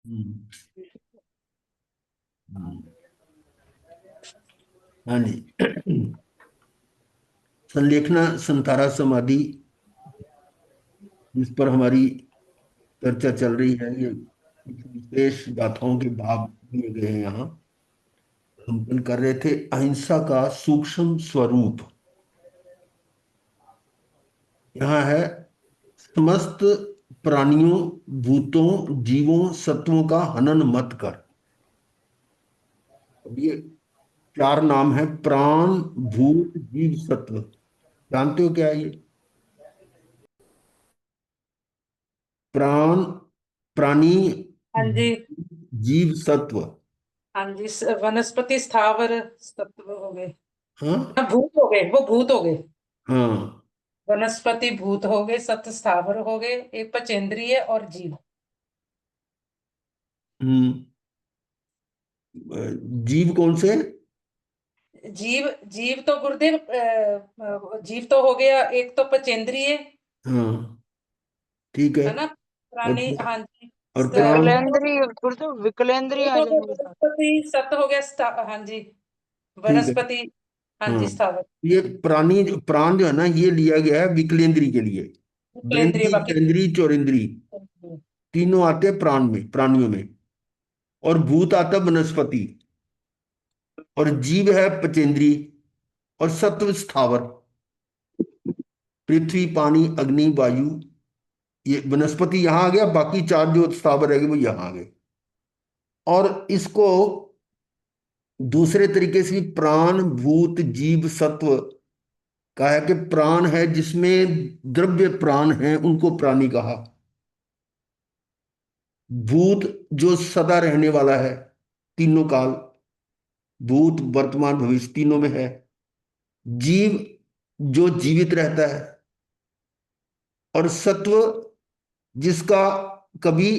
हम्म, हम्म, हाँ जी। संलेखना संतारा समाधि, जिस पर हमारी चर्चा चल रही है, ये कुछ विशेष गाथाओं के भाव दिए गए हैं यहाँ। हम कल कर रहे थे अहिंसा का सूक्ष्म स्वरूप। यहाँ है समस्त प्राणियों, भूतों, जीवों, सत्वों का हनन मत कर। अब ये चार नाम है: प्राण, भूत, जीव, सत्व। जानते हो क्या है ये? प्राण, प्राणी, हाँ जी। जीव, सत्व। हाँ जी, वनस्पति स्थावर तत्व हो गए। हाँ, हाँ, भूत हो गए, वो भूत हो गए। हाँ। वनस्पति भूत हो गए, सत्व स्थावर हो गए, एक पंचेंद्रिय और जीव। हम्म। जीव कौन से? जीव जीव तो गुरुदेव जीव तो हो गया, एक तो पंचेंद्रिय हाँ, ठीक है। है ना, और प्राणी। हाँ जी। और प्राण? विकलेंद्रीय गुरुदेव, विकलेंद्रीय वो आ तो जाएंगे साथ। वनस्पति सत्व हो गया, हाँ जी। ठीक है। वनस्पति। हाँ हाँ, जी, स्थावर। ये प्राणी प्राण जो है ना, ये लिया गया है विकलेंद्री के लिए। केंद्रीय ब्रह्मी, बाकी। चंद्री, चौरिंद्री तीनों आते हैं प्राण में, प्राणियों में। और भूत आता है वनस्पति। और जीव है पचेंद्री। और सत्व स्थावर, पृथ्वी, पानी, अग्नि, वायु। ये वनस्पति यहाँ आ गया, बाकी चार जो स्थावर रहेंगे वो यहाँ आ गए। और इसको दूसरे तरीके से भी प्राण, भूत, जीव, सत्व कहा है कि प्राण है जिसमें द्रव्य प्राण है, उनको प्राणी कहा। भूत जो सदा रहने वाला है, तीनों काल, भूत, वर्तमान, भविष्य तीनों में है। जीव जो जीवित रहता है। और सत्व जिसका कभी,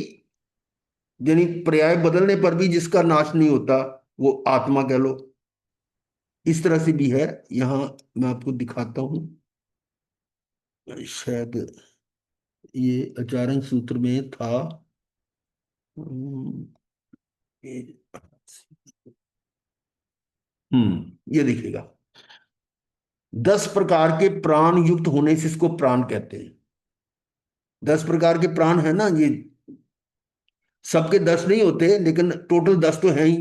यानी पर्याय बदलने पर भी जिसका नाश नहीं होता, वो आत्मा कह लो। इस तरह से भी है। यहाँ मैं आपको दिखाता हूं। शायद ये आचार्य सूत्र में था। हम्म, ये ये देखिएगा। 10 प्रकार के प्राण युक्त होने से इसको प्राण कहते हैं। 10 प्रकार के प्राण है ना ये। सबके 10 नहीं होते, लेकिन टोटल 10 तो है ही।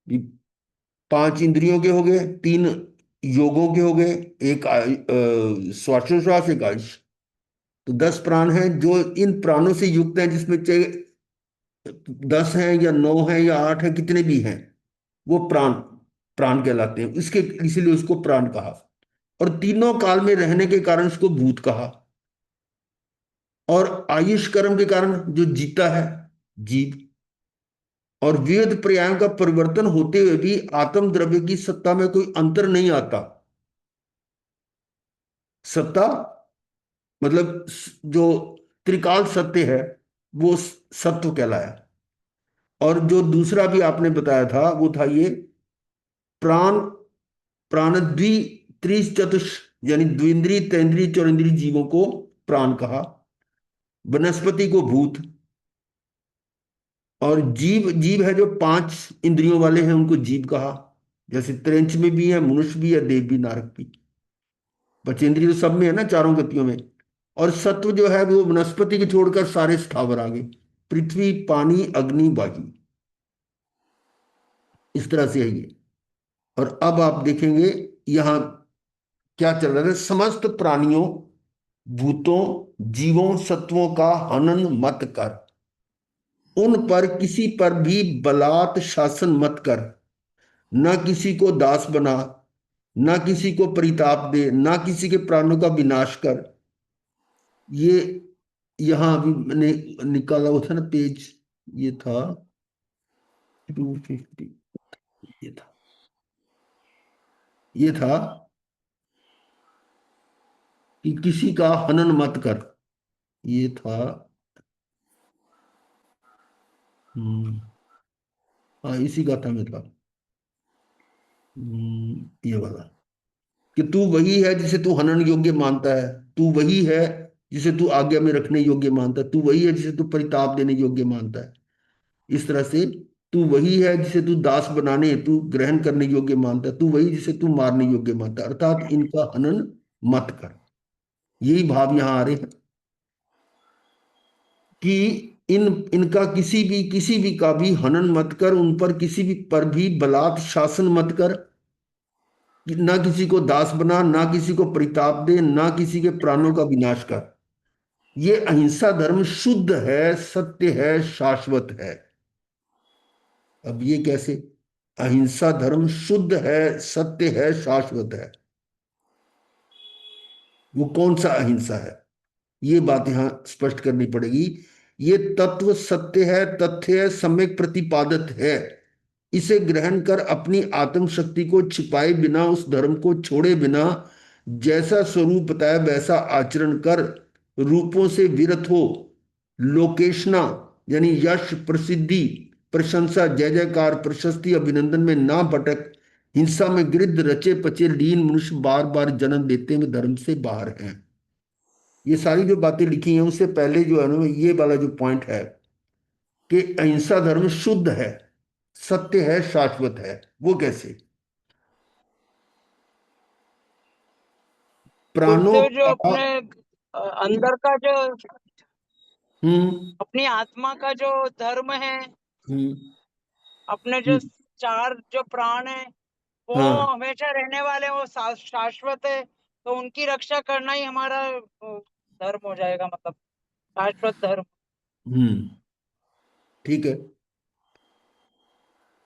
ये 5 इंद्रियों के हो गए, 3 योगों के हो गए, एक श्वासोश्वास, एक आयुष। तो 10 प्राण हैं जो इन प्राणों से युक्त हैं, जिसमें चाहे 10 हैं या 9 हैं या 8 हैं, कितने भी हैं, वो प्राण प्राण कहलाते हैं। इसके इसीलिए उसको प्राण कहा। और तीनों काल में रहने के कारण उसको भूत कहा। और आयुष कर्म के कारण जो जीता है, जीव। और वेद पर्यायों का परिवर्तन होते हुए भी आत्म द्रव्य की सत्ता में कोई अंतर नहीं आता। सत्ता मतलब जो त्रिकाल सत्य है, वो सत्व कहलाया। और जो दूसरा भी आपने बताया था वो था ये प्राण, प्राणद्वी त्रिचतुष, यानी द्विंद्री, तेंद्री, चौरिंद्री जीवों को प्राण कहा। वनस्पति को भूत। और जीव, जीव है जो 5 इंद्रियों वाले हैं, उनको जीव कहा। जैसे त्रेंच में भी है, मनुष्य भी है, देव भी, नारक भी। पंचेंद्रिय तो सब में है ना, चारों गतियों में। और सत्व जो है वो वनस्पति के छोड़कर सारे स्थावर आ गए: पृथ्वी, पानी, अग्नि, वायु। इस तरह से है ये। और अब आप देखेंगे यहां क्या चल रहा है: समस्त प्राणियों, भूतों, जीवों, सत्वों का हनन मत कर। उन पर किसी पर भी बलात् शासन मत कर। ना किसी को दास बना, ना किसी को परिताप दे, ना किसी के प्राणों का विनाश कर। ये यहां अभी मैंने निकाला हुआ था ना पेज, ये था 250। ये था, ये था कि किसी का हनन मत कर। ये था। हम्म, हाँ, इसी गाथा में था। ये वाला कि तू वही है जिसे तू हनन योग्य मानता है। तू वही है जिसे तू आज्ञा में रखने योग्य मानता है। तू वही है जिसे तू परिताप देने योग्य मानता है। इस तरह से तू वही है जिसे तू दास बनाने हेतु ग्रहण करने योग्य मानता है, तू वही जिसे तू मारने योग्य मानता है, अर्थात इनका हनन मत कर। यही भाव यहां आ रहे हैं कि इनका किसी भी का भी हनन मत कर, उन पर किसी भी पर भी बलात् शासन मत कर, ना किसी को दास बना, ना किसी को परिताप दे, ना किसी के प्राणों का विनाश कर। ये अहिंसा धर्म शुद्ध है, सत्य है, शाश्वत है। अब ये कैसे? अहिंसा धर्म शुद्ध है, सत्य है, शाश्वत है। वो कौन सा अहिंसा है? ये बात यहां स्पष्ट करनी पड़ेगी। ये तत्व सत्य है, तथ्य है, सम्यक प्रतिपादित है। इसे ग्रहण कर अपनी आत्म शक्ति को छिपाए बिना, उस धर्म को छोड़े बिना, जैसा स्वरूप बताया वैसा आचरण कर, रूपों से विरत हो, लोकेशना यानी यश, प्रसिद्धि, प्रशंसा, जय जयकार, प्रशस्ति, अभिनंदन में ना भटक, हिंसा में गिरध रचे पचे लीन मनुष्य बार बार जन्म लेते हुए धर्म से बाहर हैं। ये सारी जो बातें लिखी हैं उससे पहले जो है ना, ये वाला जो पॉइंट है कि अहिंसा धर्म शुद्ध है, सत्य है, शाश्वत है। वो कैसे? प्राणों गुरुदेव जो का। अपने अंदर का जो हम्म। अपनी आत्मा का जो धर्म है, हम्म। अपने जो हम्म। चार जो प्राण है वो हाँ। हमेशा रहने वाले हैं, वो शाश्वत है। तो उनकी रक्षा करना ही हमारा धर्म हो जाएगा, मतलब शाश्वत धर्म। हम्म। ठीक है।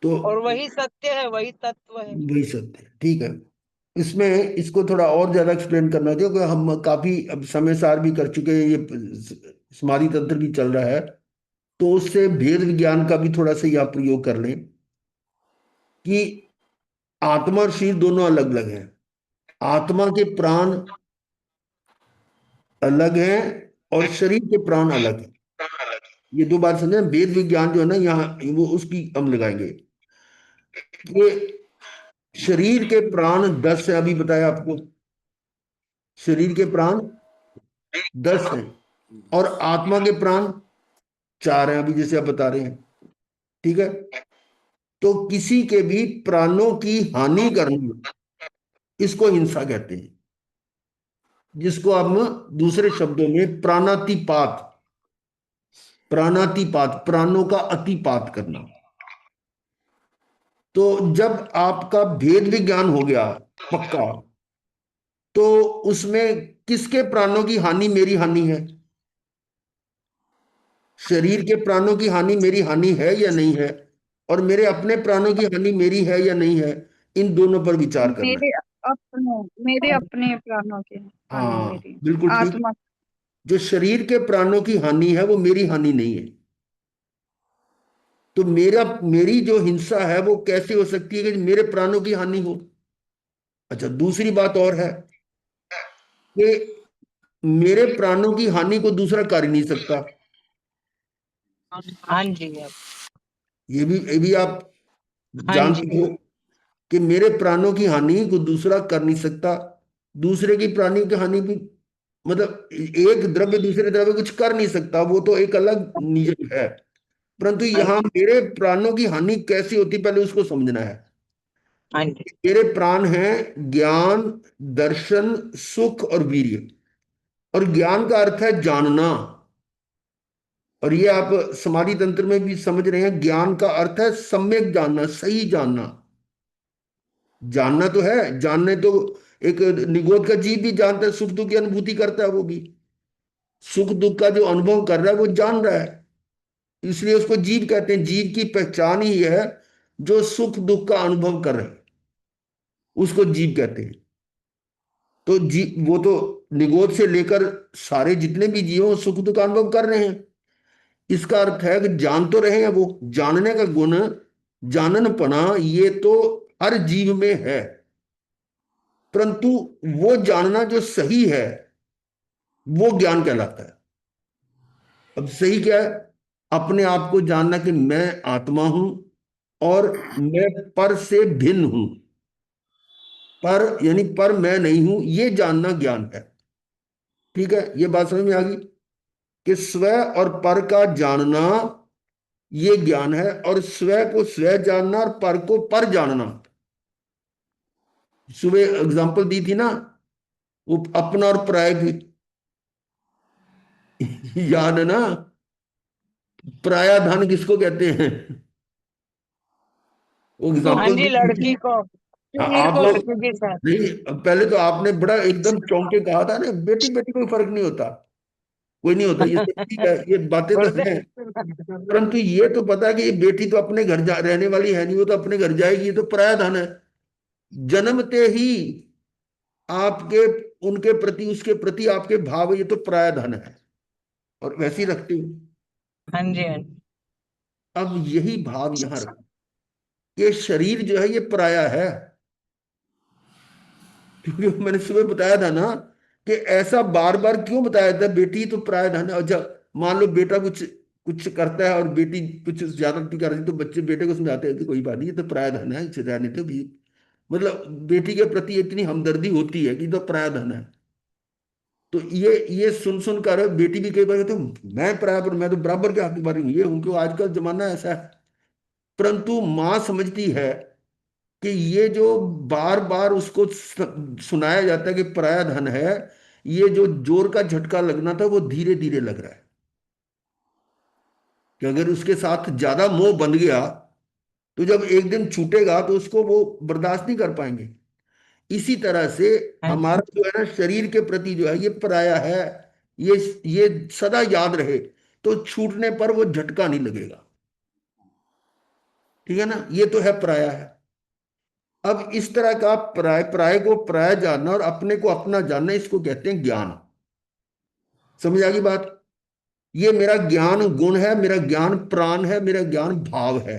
तो और वही सत्य है, वही तत्व है। वही सत्य है, ठीक है। इसमें इसको थोड़ा और ज्यादा एक्सप्लेन करना चाहिए क्योंकि हम काफी अब समय सार भी कर चुके हैं, ये समाधि तंत्र भी चल रहा है, तो उससे भेद विज्ञान का भी थोड़ा सा यहाँ प्रयोग कर लें कि आत्मा और शरीर दोनों अलग अलग हैं। आत्मा के प्राण अलग हैं और शरीर के प्राण अलग हैं। ये दो बात समझे। वेद विज्ञान जो है ना यहाँ, वो उसकी हम लगाएंगे कि शरीर के प्राण 10 है, अभी बताया आपको। शरीर के प्राण 10 हैं और आत्मा के प्राण 4 हैं, अभी जैसे आप बता रहे हैं। ठीक है। तो किसी के भी प्राणों की हानि करना, इसको हिंसा कहते हैं, जिसको हम दूसरे शब्दों में प्राणातिपात, प्राणातिपात, प्राणों का अतिपात करना। तो जब आपका भेद विज्ञान हो गया पक्का, तो उसमें किसके प्राणों की हानि मेरी हानि है? शरीर के प्राणों की हानि मेरी हानि है या नहीं है? और मेरे अपने प्राणों की हानि मेरी है या नहीं है? इन दोनों पर विचार करना मेरे अपने मेरे है। अपने प्राणों की हानि हाँ, मेरी बिल्कुल ठीक। आत्मा। जो शरीर के प्राणों की हानि है वो मेरी हानि नहीं है। तो मेरी जो हिंसा है वो कैसे हो सकती है कि मेरे प्राणों की हानि हो? अच्छा, दूसरी बात और है कि मेरे प्राणों की हानि को दूसरा कर ही नहीं सकता। हाँ जी। ये भी आप हाँ जानते जी। हो कि मेरे प्राणों की हानि को दूसरा कर नहीं सकता। दूसरे की प्राणी की हानि भी, मतलब एक द्रव्य दूसरे द्रव्य कुछ कर नहीं सकता, वो तो एक अलग नियम है। परंतु हाँ यहाँ जी। मेरे प्राणों की हानि कैसी होती, पहले उसको समझना है। हाँ जी। मेरे प्राण हैं ज्ञान, दर्शन, सुख और वीर्य। और ज्ञान का अर्थ है जानना। और ये आप समाधि तंत्र में भी समझ रहे हैं, ज्ञान का अर्थ है सम्यक जानना, सही जानना। जानना तो है, जानने तो एक निगोद का जीव भी जानता है, सुख दुख की अनुभूति करता है वो भी। सुख दुख का जो अनुभव कर रहा है वो जान रहा है, इसलिए उसको जीव कहते हैं। जीव की पहचान ही है जो सुख दुख का अनुभव कर रहे हैं, उसको जीव कहते हैं। तो वो तो निगोद से लेकर सारे जितने भी जीव हैं वो सुख दुख का अनुभव कर रहे हैं। इसका अर्थ है कि जान तो रहे हैं वो। जानने का गुण, जाननपना, ये तो हर जीव में है। परंतु वो जानना जो सही है वो ज्ञान कहलाता है। अब सही क्या है? अपने आप को जानना कि मैं आत्मा हूं और मैं पर से भिन्न हूं। पर यानी पर मैं नहीं हूं, ये जानना ज्ञान है। ठीक है, ये बात समझ में आ गई कि स्व और पर का जानना ये ज्ञान है। और स्व को स्व जानना और पर को पर जानना, सुबह एग्जांपल दी थी ना, वो अपना और पराय की। याद है ना, पराया धन किसको कहते हैं? वो हाँ एग्जांपल जी, दी थी। लड़की को, हाँ, शरीर आप को। लोग, लड़की के साथ। नहीं, पहले तो आपने बड़ा एकदम चौंक के कहा था ना, बेटी बेटी कोई फर्क नहीं होता, कोई नहीं होता, ये सब ठीक है, ये बातें तो हैं। गुरुदेव, परंतु ये तो पता है कि ये बेटी तो अपने घर जा रहने वाली है नहीं, वो तो अपने घर जाएगी, ये तो पराया धन है। जन्मते ही आपके, उनके प्रति, उसके प्रति आपके भाव, ये तो पराया धन है, और वैसे ही रखते हो। हाँ जी, हाँ जी। अब यही भाव यहां रखो, ये शरीर जो है ये पराया है। क्योंकि मैंने सुबह बताया था ना कि ऐसा बार बार क्यों बताया था, बेटी तो पराया धन है। और जब मान लो बेटा कुछ कुछ करता है और बेटी कुछ ज्यादती कर रही है, तो बच्चे बेटे को समझाते हैं कि कोई बात नहीं, ये तो पराया धन है, इसे रहने दो भी। मतलब बेटी के प्रति इतनी हमदर्दी होती है कि तो पराया धन है। तो ये सुन सुन कर बेटी भी कई बार कहते मैं पराया, पर मैं तो बराबर के हक बारी हूँ, ये उनको आजकल जमाना ऐसा है। परंतु माँ समझती है कि ये जो बार बार उसको सुनाया जाता है कि पराया धन है, ये जो जोर का झटका लगना था वो धीरे धीरे लग रहा है। कि अगर उसके साथ ज्यादा मोह बंध गया, तो जब एक दिन छूटेगा तो उसको वो बर्दाश्त नहीं कर पाएंगे। इसी तरह से हाँ हमारा जो है ना, शरीर के प्रति जो है ये पराया है, ये ये सदा याद रहे, तो छूटने पर वो झटका नहीं लगेगा। ठीक है ना, ये तो है पराया है। अब इस तरह का पराय पराय को पराया जानना और अपने को अपना जानना, इसको कहते हैं ज्ञान। समझ आ गई बात? ये मेरा ज्ञान गुण है, मेरा ज्ञान प्राण है, मेरा ज्ञान भाव है।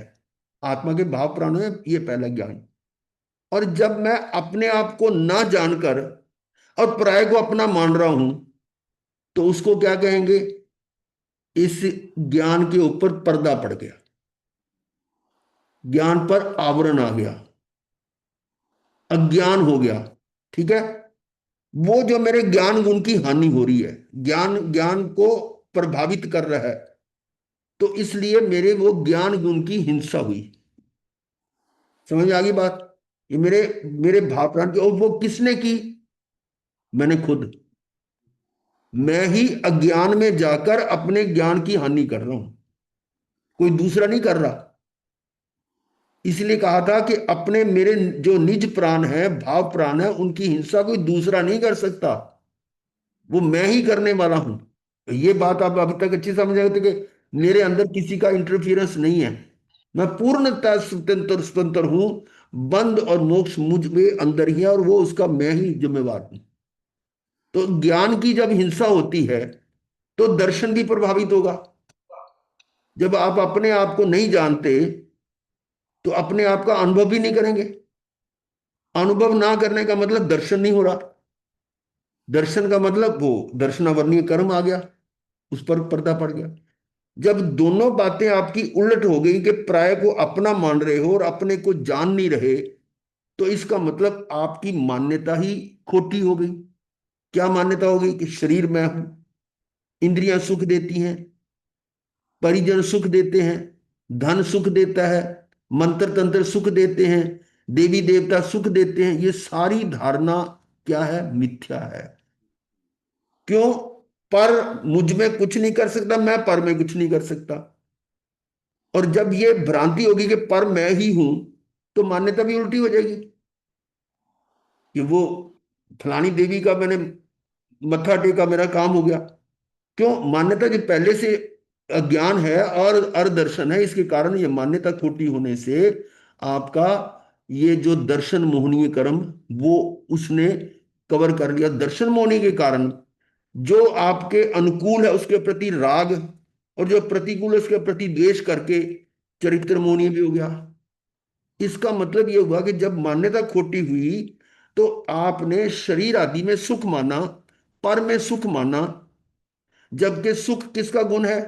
आत्मा के भाव प्राण है, ये पहला ज्ञान। और जब मैं अपने आप को ना जानकर और पराय को अपना मान रहा हूं, तो उसको क्या कहेंगे? इस ज्ञान के ऊपर पर्दा पड़ गया, ज्ञान पर आवरण आ गया, अज्ञान हो गया। ठीक है, वो जो मेरे ज्ञान गुण की हानि हो रही है, ज्ञान ज्ञान को प्रभावित कर रहा है, तो इसलिए मेरे वो ज्ञान गुण की हिंसा हुई। समझ आ गई बात? ये मेरे मेरे भाव प्राण की, और वो किसने की? मैंने खुद। मैं ही अज्ञान में जाकर अपने ज्ञान की हानि कर रहा हूं, कोई दूसरा नहीं कर रहा। इसलिए कहा था कि अपने मेरे जो निज प्राण है, भाव प्राण है, उनकी हिंसा कोई दूसरा नहीं कर सकता, वो मैं ही करने वाला हूं। तो ये बात आप अभी तक अच्छी समझ आए थे कि मेरे अंदर किसी का इंटरफियरेंस नहीं है, मैं पूर्णतः स्वतंत्र स्वतंत्र हूं। बंध और मोक्ष मुझ में अंदर ही है, और वो उसका मैं ही जिम्मेवार हूं। तो ज्ञान की जब हिंसा होती है, तो दर्शन भी प्रभावित होगा। जब आप अपने आप को नहीं जानते, तो अपने आप का अनुभव भी नहीं करेंगे। अनुभव ना करने का मतलब दर्शन नहीं हो रहा। दर्शन का मतलब वो दर्शनावरणीय कर्म आ गया, उस पर पर्दा पड़ गया। जब दोनों बातें आपकी उलट हो गई कि प्राय को अपना मान रहे हो और अपने को जान नहीं रहे, तो इसका मतलब आपकी मान्यता ही खोटी हो गई। क्या मान्यता हो गई? कि शरीर मैं हूं, इंद्रियां सुख देती हैं, परिजन सुख देते हैं, धन सुख देता है, मंत्र तंत्र सुख देते हैं, देवी देवता सुख देते हैं। ये सारी धारणा क्या है? मिथ्या है। क्यों? पर मुझ में कुछ नहीं कर सकता, मैं पर में कुछ नहीं कर सकता। और जब ये भ्रांति होगी कि पर मैं ही हूं, तो मान्यता भी उल्टी हो जाएगी कि वो फलानी देवी का मैंने मत्था टेका, मेरा काम हो गया। क्यों? मान्यता जो पहले से अज्ञान है और अदर्शन है, इसके कारण ये मान्यता खोटी होने से आपका ये जो दर्शन मोहनीय कर्म, वो उसने कवर कर लिया। दर्शन मोहनी के कारण जो आपके अनुकूल है उसके प्रति राग, और जो प्रतिकूल है उसके प्रति द्वेष करके चरित्र मोहनीय भी हो गया। इसका मतलब यह हुआ कि जब मान्यता खोटी हुई, तो आपने शरीर आदि में सुख माना, पर में सुख माना, जबकि सुख किसका गुण है?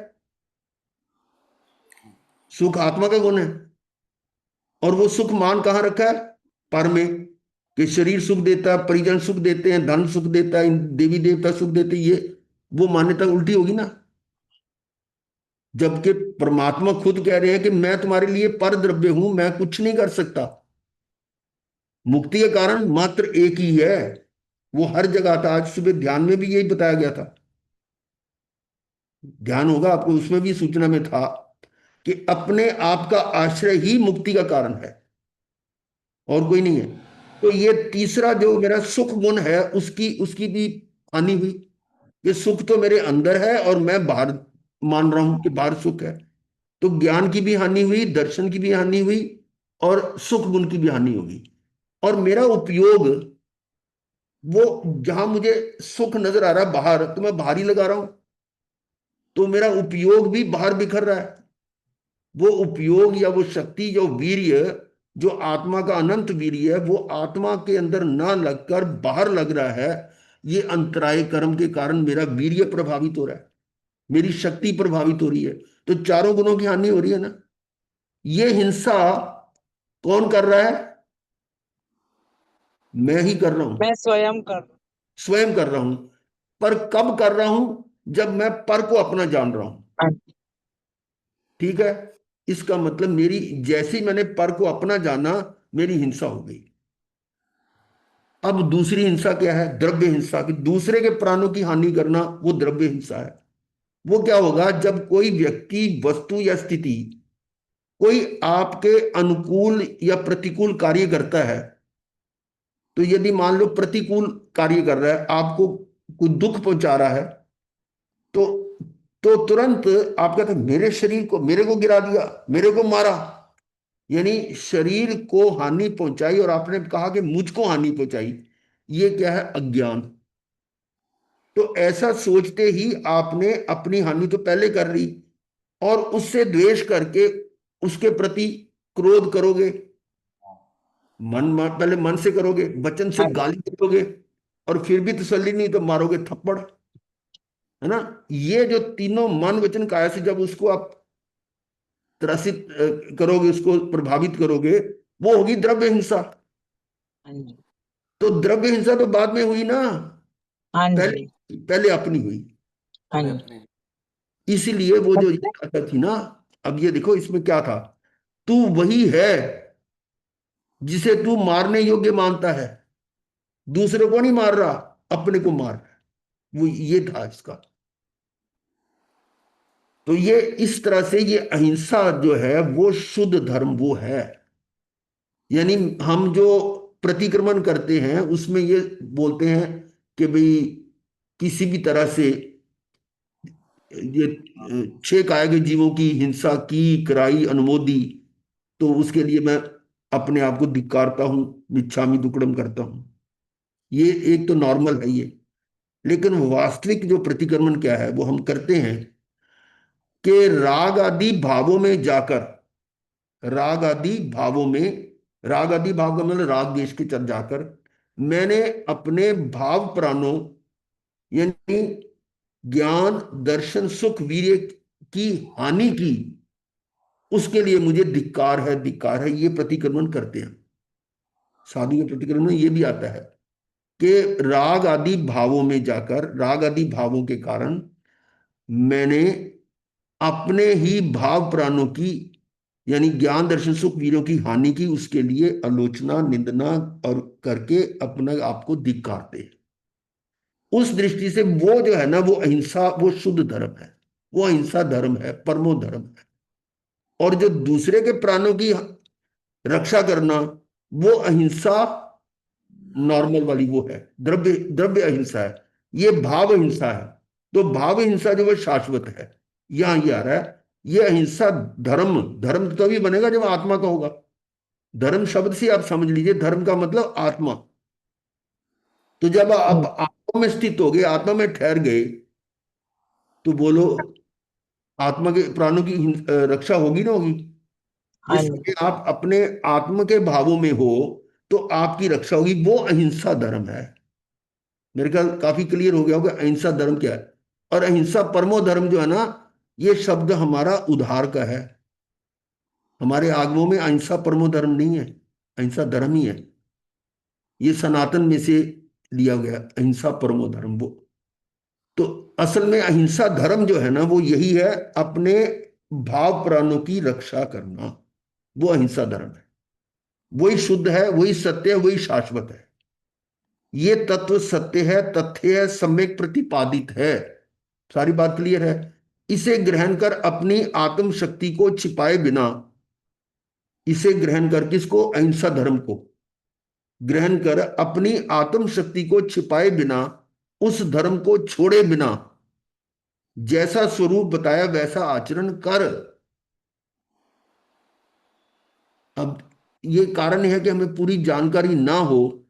सुख आत्मा का गुण है। और वो सुख मान कहाँ रखा है? पर में। कि शरीर सुख देता है, परिजन सुख देते हैं, धन सुख देता है, देवी देवता सुख देते हैं, ये वो मान्यता उल्टी होगी ना। जबकि परमात्मा खुद कह रहे हैं कि मैं तुम्हारे लिए पर द्रव्य हूं, मैं कुछ नहीं कर सकता। मुक्ति का कारण मात्र एक ही है, वो हर जगह था। आज सुबह ध्यान में भी यही बताया गया था, ध्यान होगा आपको, उसमें भी सूचना में था कि अपने आप का आश्रय ही मुक्ति का कारण है, और कोई नहीं है। तो ये तीसरा जो मेरा सुख गुण है, उसकी उसकी भी हानि हुई। ये सुख तो मेरे अंदर है और मैं बाहर मान रहा हूं कि बाहर सुख है। तो ज्ञान की भी हानि हुई, दर्शन की भी हानि हुई, और सुख गुण की भी हानि होगी। और मेरा उपयोग, वो जहां मुझे सुख नजर आ रहा है बाहर, तो मैं बाहर ही लगा रहा हूं, तो मेरा उपयोग भी बाहर बिखर रहा है। वो उपयोग या वो शक्ति, जो वीर्य, जो आत्मा का अनंत वीर्य है, वो आत्मा के अंदर ना लगकर बाहर लग रहा है। ये अंतराय कर्म के कारण मेरा वीर्य प्रभावित हो रहा है, मेरी शक्ति प्रभावित हो रही है। तो चारों गुणों की हानि हो रही है ना। ये हिंसा कौन कर रहा है? मैं ही कर रहा हूं, मैं स्वयं कर। स्वयं कर रहा हूं। पर कब कर रहा हूं? जब मैं पर को अपना जान रहा हूं। हाँ ठीक है, इसका मतलब मेरी, जैसे ही मैंने पर को अपना जाना, मेरी हिंसा हो गई। अब दूसरी हिंसा क्या है? द्रव्य हिंसा की, दूसरे के प्राणों की हानि करना, वो द्रव्य हिंसा है। वो क्या होगा? जब कोई व्यक्ति, वस्तु या स्थिति कोई आपके अनुकूल या प्रतिकूल कार्य करता है, तो यदि मान लो प्रतिकूल कार्य कर रहा है, आपको कोई दुख पहुंचा रहा है, तो तुरंत आप कहते हैं मेरे शरीर को, मेरे को गिरा दिया, मेरे को मारा, यानी शरीर को हानि पहुंचाई, और आपने कहा कि मुझको हानि पहुंचाई। ये क्या है? अज्ञान। तो ऐसा सोचते ही आपने अपनी हानि तो पहले कर ली, और उससे द्वेष करके उसके प्रति क्रोध करोगे। पहले मन से करोगे, वचन से हाँ गाली दोगे, और फिर भी तसल्ली नहीं तो मारोगे थप्पड़, है ना। ये जो तीनों मन वचन काया से जब उसको आप त्रसित करोगे, उसको प्रभावित करोगे, वो होगी द्रव्य हिंसा। जी। तो द्रव्य हिंसा तो बाद में हुई ना, हाँ जी। पहले पहले अपनी हुई। हाँ जी। इसीलिए वो जो ये कथा थी ना, अब ये देखो इसमें क्या था, तू वही है जिसे तू मारने योग्य मानता है, दूसरे को नहीं मार रहा, अपने को मार रहा है। वो ये था इसका। तो ये इस तरह से ये अहिंसा जो है वो शुद्ध धर्म वो है। यानी हम जो प्रतिक्रमण करते हैं उसमें ये बोलते हैं कि भाई किसी भी तरह से ये छह काया के जीवों की हिंसा की कराई अनुमोदी, तो उसके लिए मैं अपने आप को धिक्कारता हूं, मिच्छामि दुक्कडम करता हूं। ये एक तो नॉर्मल है ये। लेकिन वास्तविक जो प्रतिक्रमण क्या है वो हम करते हैं कि राग आदि भावों में जाकर, राग आदि भावों में, राग आदि भाव का मतलब राग देश के चल जाकर, मैंने अपने भाव प्राणों, यानी ज्ञान दर्शन सुख वीर्य की हानि की। उसके लिए मुझे धिक्कार है, धिक्कार है, ये प्रतिक्रमण करते हैं। साधु के प्रतिक्रमण में ये भी आता है कि राग आदि भावों में जाकर, राग आदि भावों के कारण मैंने अपने ही भाव प्राणों की, यानी ज्ञान दर्शन सुख वीरों की हानि की, उसके लिए आलोचना निंदना और करके अपने आप को धिक्कारते हैं। उस दृष्टि से वो जो है ना, वो अहिंसा, वो शुद्ध धर्म है, वो अहिंसा धर्म है, परमो धर्म है। और जो दूसरे के प्राणों की रक्षा करना, वो अहिंसा नॉर्मल वाली वो है, द्रव्य द्रव्य अहिंसा है। ये भाव अहिंसा है। तो भाव अहिंसा जो वो शाश्वत है, यहां ये आ रहा है। ये अहिंसा धर्म, धर्म तभी बनेगा जब आत्मा का होगा। धर्म शब्द से आप समझ लीजिए, धर्म का मतलब आत्मा। तो जब आप आत्मा में स्थित हो गए, आत्मा में ठहर गए, तो बोलो आत्मा के प्राणों की रक्षा होगी ना, होगी। हाँ जिस जी। समय आप अपने आत्म के भावों में हो, तो आपकी रक्षा होगी। वो अहिंसा धर्म है। मेरे ख्याल काफी क्लियर हो गया होगा अहिंसा धर्म क्या है। और अहिंसा परमो धर्म जो है ना, ये शब्द हमारा उद्धार का है। हमारे आगमों में अहिंसा परमो धर्म नहीं है, अहिंसा धर्म ही है। ये सनातन में से लिया गया अहिंसा परमो धर्म वो। तो असल में अहिंसा धर्म जो है ना, वो यही है, अपने भाव प्राणों की रक्षा करना, वो अहिंसा धर्म है। वही शुद्ध है, वही सत्य है, वही शाश्वत है। ये तत्व सत्य है, तथ्य है, सम्यक प्रतिपादित है। सारी बात क्लियर है। इसे ग्रहण कर अपनी आत्म शक्ति को छिपाए बिना, इसे ग्रहण कर, किसको? अहिंसा धर्म को ग्रहण कर अपनी आत्म शक्ति को छिपाए बिना, उस धर्म को छोड़े बिना, जैसा स्वरूप बताया वैसा आचरण कर। अब ये कारण है कि हमें पूरी जानकारी ना हो,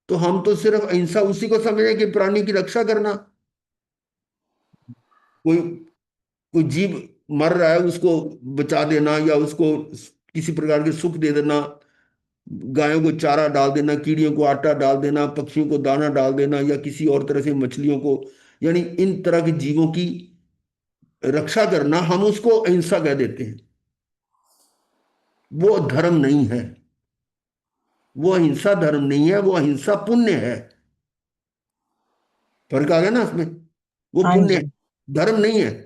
तो हम तो सिर्फ अहिंसा उसी को समझे कि प्राणी की रक्षा करना। कोई कोई जीव मर रहा है, उसको बचा देना, या उसको किसी प्रकार के सुख दे देना, गायों को चारा डाल देना, कीड़ियों को आटा डाल देना, पक्षियों को दाना डाल देना, या किसी और तरह से मछलियों को, यानी इन तरह के जीवों की रक्षा करना, हम उसको अहिंसा कह देते हैं। वो धर्म नहीं है, वो अहिंसा धर्म नहीं है, वो अहिंसा पुण्य है। फर्क आ गया ना उसमें? वो हाँ पुण्य है, जी। धर्म नहीं है।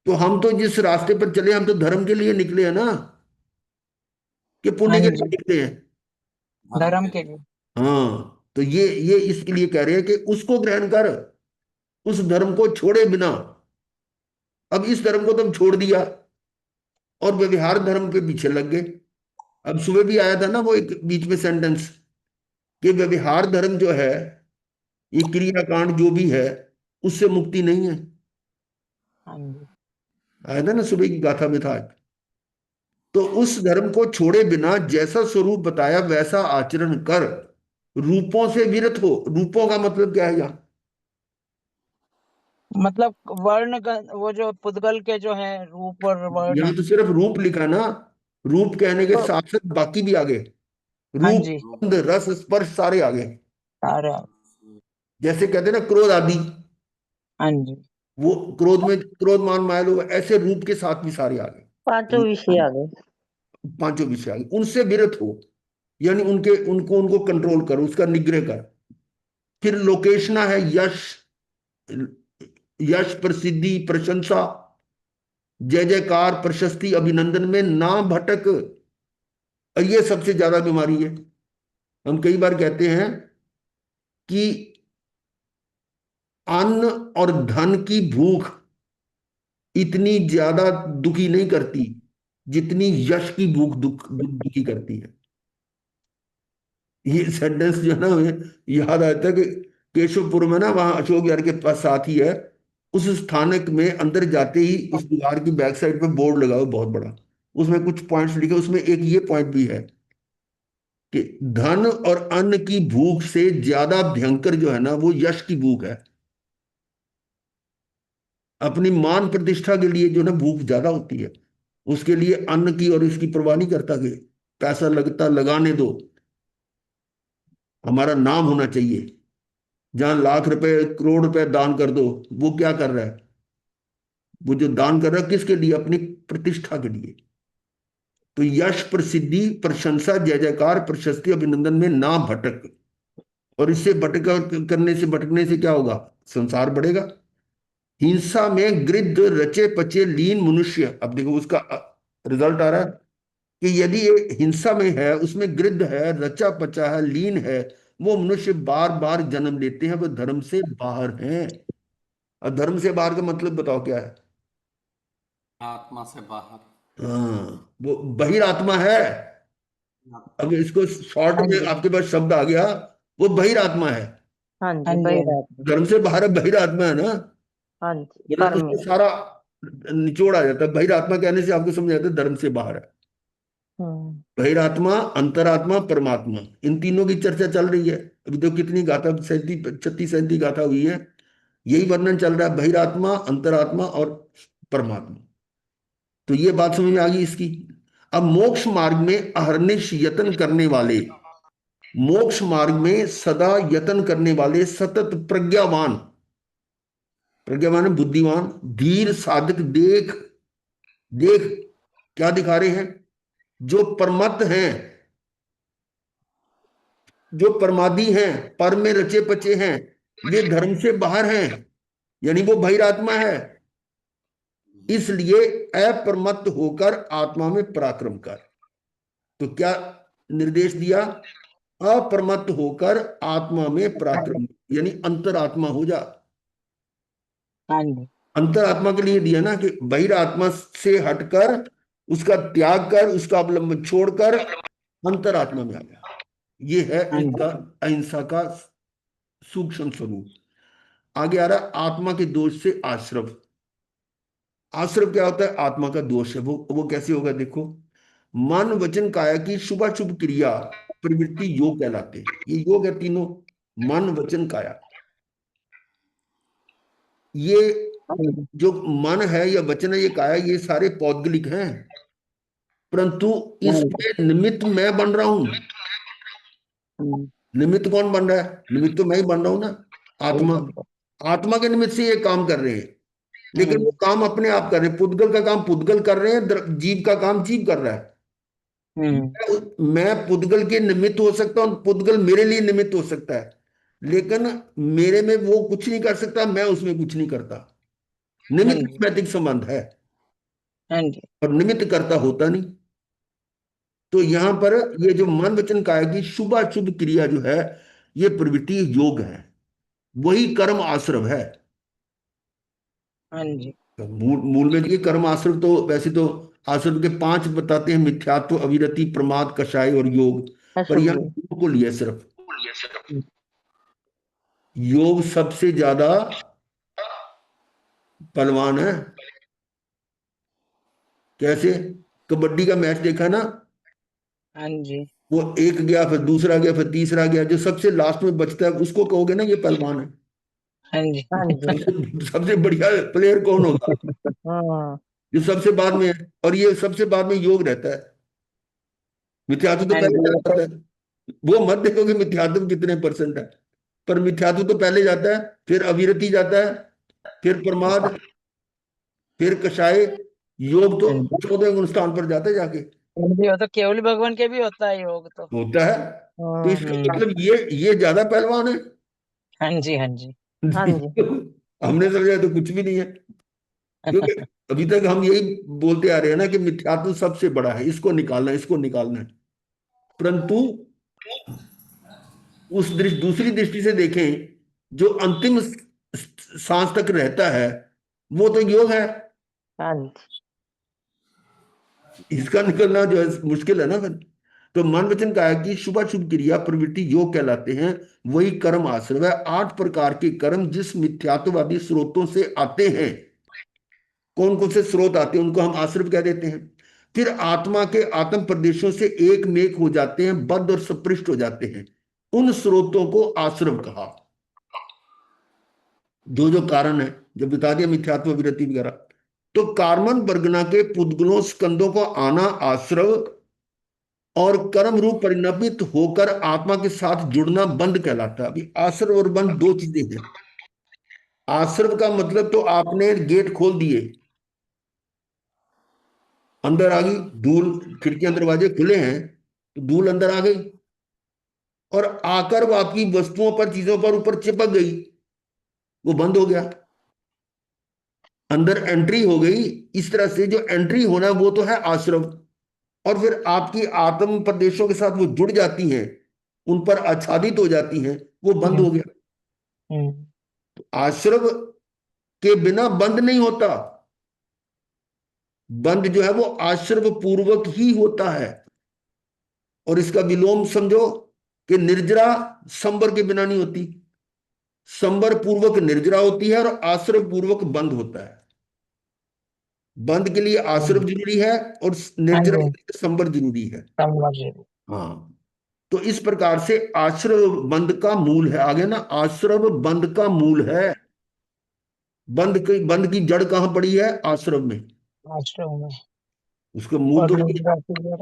तो हम तो जिस रास्ते पर चले, हम तो धर्म के लिए निकले हैं ना, कि पुण्य हाँ के लिए जी, निकले हैं। धर्म के लिए। हाँ, तो ये इसके लिए कह रहे हैं कि उसको ग्रहण कर, उस धर्म को छोड़े बिना। अब इस धर्म को तुम छोड़ दिया और व्यवहार धर्म के पीछे लग गए। अब सुबह भी आया था ना वो एक बीच में सेंटेंस, कि व्यवहार धर्म जो है, ये क्रियाकांड जो भी है, उससे मुक्ति नहीं है। हाँ जी। आया था ना, सुबह की गाथा में था। तो उस धर्म को छोड़े बिना जैसा स्वरूप बताया वैसा आचरण कर, रूपों से विरत हो। रूपों का मतलब क्या है यहाँ? मतलब वो जो पुद्गल के जो है रूप और यहाँ वर्ण। तो सिर्फ रूप लिखा है ना। रूप कहने के तो साथ साथ बाकी भी आगे, हाँ रूप, जी, गंध, रस, स्पर्श सारे आगे। सारे। जैसे कहते हैं ना क्रोध आदि, हाँ जी। वो क्रोध में क्रोध मान माया लोग, ऐसे रूप के साथ भी सारे आगे। पांचों हाँ विषय आ गए। पांचों विषय आगे, उनसे विरत हो, यानी उनके उनको उनको कंट्रोल करो, उसका निग्रह कर। फिर लोकेशना है यश, यश, प्रसिद्धि, प्रशंसा, जय जयकार, प्रशस्ति, अभिनंदन में ना भटक। और ये सबसे ज्यादा बीमारी है। हम कई बार कहते हैं कि अन्न और धन की भूख इतनी ज्यादा दुखी नहीं करती जितनी यश की भूख दुखी करती है। ये सेंटेंस जो है ना, हमें याद आता है कि केशवपुर में ना, वहां अशोक विहार के पास साथ ही है, उस स्थानक में अंदर जाते ही उस दीवार की बैक साइड पे बोर्ड लगा हुआ बहुत बड़ा, उसमें कुछ पॉइंट्स लिखे, उसमें एक ये पॉइंट भी है कि धन और अन्न की भूख से ज्यादा भयंकर जो है ना, वो यश की भूख है। अपनी मान प्रतिष्ठा के लिए जो ना भूख ज्यादा होती है, उसके लिए अन्न की और इसकी परवाह नहीं करता कि पैसा लगता लगाने दो, हमारा नाम होना चाहिए। जहां लाख रुपए करोड़ रुपए दान कर दो, वो क्या कर रहा है? वो जो दान कर रहा है किसके लिए? अपनी प्रतिष्ठा के लिए। तो यश, प्रसिद्धि, प्रशंसा, जय जयकार, प्रशस्ति, अभिनंदन में ना भटक। और इससे भटक करने से, भटकने से क्या होगा? संसार बढ़ेगा। हिंसा में गृद्ध रचे पचे लीन मनुष्य, अब देखो उसका रिजल्ट आ रहा है कि यदि ये हिंसा में है, उसमें गृद्ध है, रचा पचा है, लीन है, वो मनुष्य बार बार जन्म लेते हैं, वो धर्म से बाहर हैं। और धर्म से बाहर का मतलब बताओ क्या है? आत्मा से बाहर। हाँ, वो बहिरात्मा है। अब इसको शॉर्ट हाँ में जी। आपके पास शब्द आ गया, वो बहिरात्मा है। हाँ हाँ जी, जी। वही हाँ जी। बात है। धर्म से बाहर है, बहिरात्मा है ना। हाँ जी, वरना कर्म उसमें में। सारा निचोड़ आ जाता है। बहिरात्मा कहने से आपको समझ आता है धर्म से बाहर है। हम्म। बहिरात्मा, अंतरात्मा, परमात्मा, इन तीनों की चर्चा चल रही है। अभी तो कितनी गाथा, 37 37 गाथा हुई है, यही वर्णन चल रहा है, बहिरात्मा, अंतरात्मा और परमात्मा। तो ये बात समझ में आ गई इसकी। अब मोक्ष मार्ग में अहर्निश यत्न करने वाले, मोक्ष मार्ग में सदा यत्न करने वाले, सतत प्रज्ञावान, प्रज्ञावान है बुद्धिमान, धीर साधक, देख, देख क्या दिखा रहे हैं? जो परमत हैं, जो परमादि हैं, पर में रचे पचे हैं, वे धर्म से बाहर हैं, यानी वो बहिरात्मा है। इसलिए अप्रमत्त होकर आत्मा में पराक्रम कर। तो क्या निर्देश दिया? अप्रमत्त होकर आत्मा में पराक्रम, यानी अंतरात्मा हो जा। हाँ जी। अंतरात्मा के लिए दिया ना कि बहिरात्मा से हटकर, उसका त्याग कर, उसका अवलंबन छोड़कर अंतरात्मा में आ जा। ये है हाँ जी। इसका अहिंसा का सूक्ष्म स्वरूप। आगे आ रहा आत्मा के दोष से आश्रव। आश्रव क्या होता है? आत्मा का दोष है। वो कैसे होगा? देखो, मन वचन काया की शुभाशुभ क्रिया प्रवृत्ति योग कहलाते हैं। ये योग है तीनों, मन वचन काया। ये हाँ जी। जो मन है या वचन है, ये काया, ये सारे पौद्गलिक हैं, परंतु हाँ जी। इसमें निमित्त मैं बन रहा हूं। हम्म, निमित्त कौन बन रहा है? निमित्त तो मैं ही बन रहा हूं ना, आत्मा। आत्मा के निमित्त से ये काम कर रहे हैं, लेकिन वो काम अपने आप कर रहे हैं। पुद्गल का काम पुद्गल कर रहे हैं, जीव का काम जीव कर रहा है। मैं पुद्गल के निमित्त हो सकता हूं, पुद्गल मेरे लिए निमित्त हो सकता है, लेकिन मेरे में वो कुछ नहीं कर सकता, मैं उसमें कुछ नहीं करता। निमित्त नैतिक संबंध है, हाँ जी। और निमित्त करता होता नहीं। तो यहां पर ये जो मन वचन काया की शुभाशुभ क्रिया जो है, ये प्रवृत्ति योग है, वही कर्म आश्रव है। हाँ जी। तो मूल में ये कर्म आश्रव, तो वैसे तो आश्रव के 5 बताते हैं: मिथ्यात्व, अविरति, प्रमाद, कषाय और योग। पर अशुभ यहाँ योग। योग को लिया सिर्फ। योग सबसे ज्यादा बलवान है। कैसे? कबड्डी का मैच देखा ना? हाँ जी। वो एक गया, फिर दूसरा गया, फिर तीसरा गया, जो सबसे लास्ट में बचता है उसको कहोगे ना ये पहलवान है। हाँ जी। हाँ जी। सबसे बढ़िया प्लेयर कौन होगा? हाँ जो सबसे बाद में है। और ये सबसे बाद में योग रहता है, मिथ्यात्व तो हाँ पहले जी। चला जाता है। वो मत देखो कि मिथ्यात्व कितने परसेंट है, पर मिथ्यात्व तो पहले जाता है, फिर अविरति जाता है, फिर प्रमाद, फिर कषाय। योग तो हाँ जी। 14 गुण स्थान पर जाता है जाके। वो तो केवली भगवान के भी होता है योग तो। होता है। तो हाँ इसका मतलब ये ज्यादा पहलवान है। हाँ जी। हाँ जी। हाँ जी। हमने समझा तो कुछ भी नहीं है, क्योंकि अभी तक हम यही बोलते आ रहे हैं ना कि मिथ्यात्व सबसे बड़ा है, इसको निकालना है, इसको निकालना है। परंतु उस दूसरी दृष्टि से देखें, जो अंतिम सांस तक रहता है वो तो योग है। हाँ जी। इसका निकलना जो है मुश्किल है ना फिर। तो मन वचन काया की शुभाशुभ क्रिया प्रवृत्ति योग कहलाते हैं, वही कर्म आश्रव है। 8 प्रकार के कर्म जिस मिथ्यात्ववादी स्रोतों से आते हैं, कौन कौन से स्रोत आते हैं उनको हम आश्रव कह देते हैं। फिर आत्मा के आत्म प्रदेशों से एक मेक हो जाते हैं, बद्ध और सपृष्ट हो जाते हैं, उन स्रोतों को आश्रव कहा। जो जो कारण है, जब बता दिया मिथ्यात्व, विरति वगैरह। तो कार्मन वर्गना के पुद्गलों स्कंदों को आना आश्रव, और कर्म रूप परिणमित होकर आत्मा के साथ जुड़ना बंध कहलाता है। अभी आश्रव और बंध दो चीजें हैं। आश्रव का मतलब तो आपने गेट खोल दिए, अंदर आ गई धूल, खिड़कियां दरवाजे खुले हैं तो धूल अंदर आ गई, और आकर वो आपकी वस्तुओं पर, चीजों पर ऊपर चिपक गई, वो बंद हो गया। अंदर एंट्री हो गई। इस तरह से जो एंट्री होना वो तो है आश्रव। और फिर आपकी आत्म प्रदेशों के साथ वो जुड़ जाती हैं, उन पर आच्छादित हो जाती हैं, वो बंद हो गया। आश्रव के बिना बंद नहीं होता, बंद जो है वो आश्रव पूर्वक ही होता है। और इसका विलोम समझो कि निर्जरा संबर के बिना नहीं होती, संबर पूर्वक निर्जरा होती है, और आश्रव पूर्वक बंद होता है। बंद के लिए आश्रव जरूरी है, और निर्जरा के लिए संबर जरूरी है। हाँ, तो इस प्रकार से आश्रव बंद का मूल है। आगे ना, आश्रव बंद का मूल है। बंद की जड़ कहां पड़ी है? आश्रव में। आश्रम में। उसका मूल तो ये।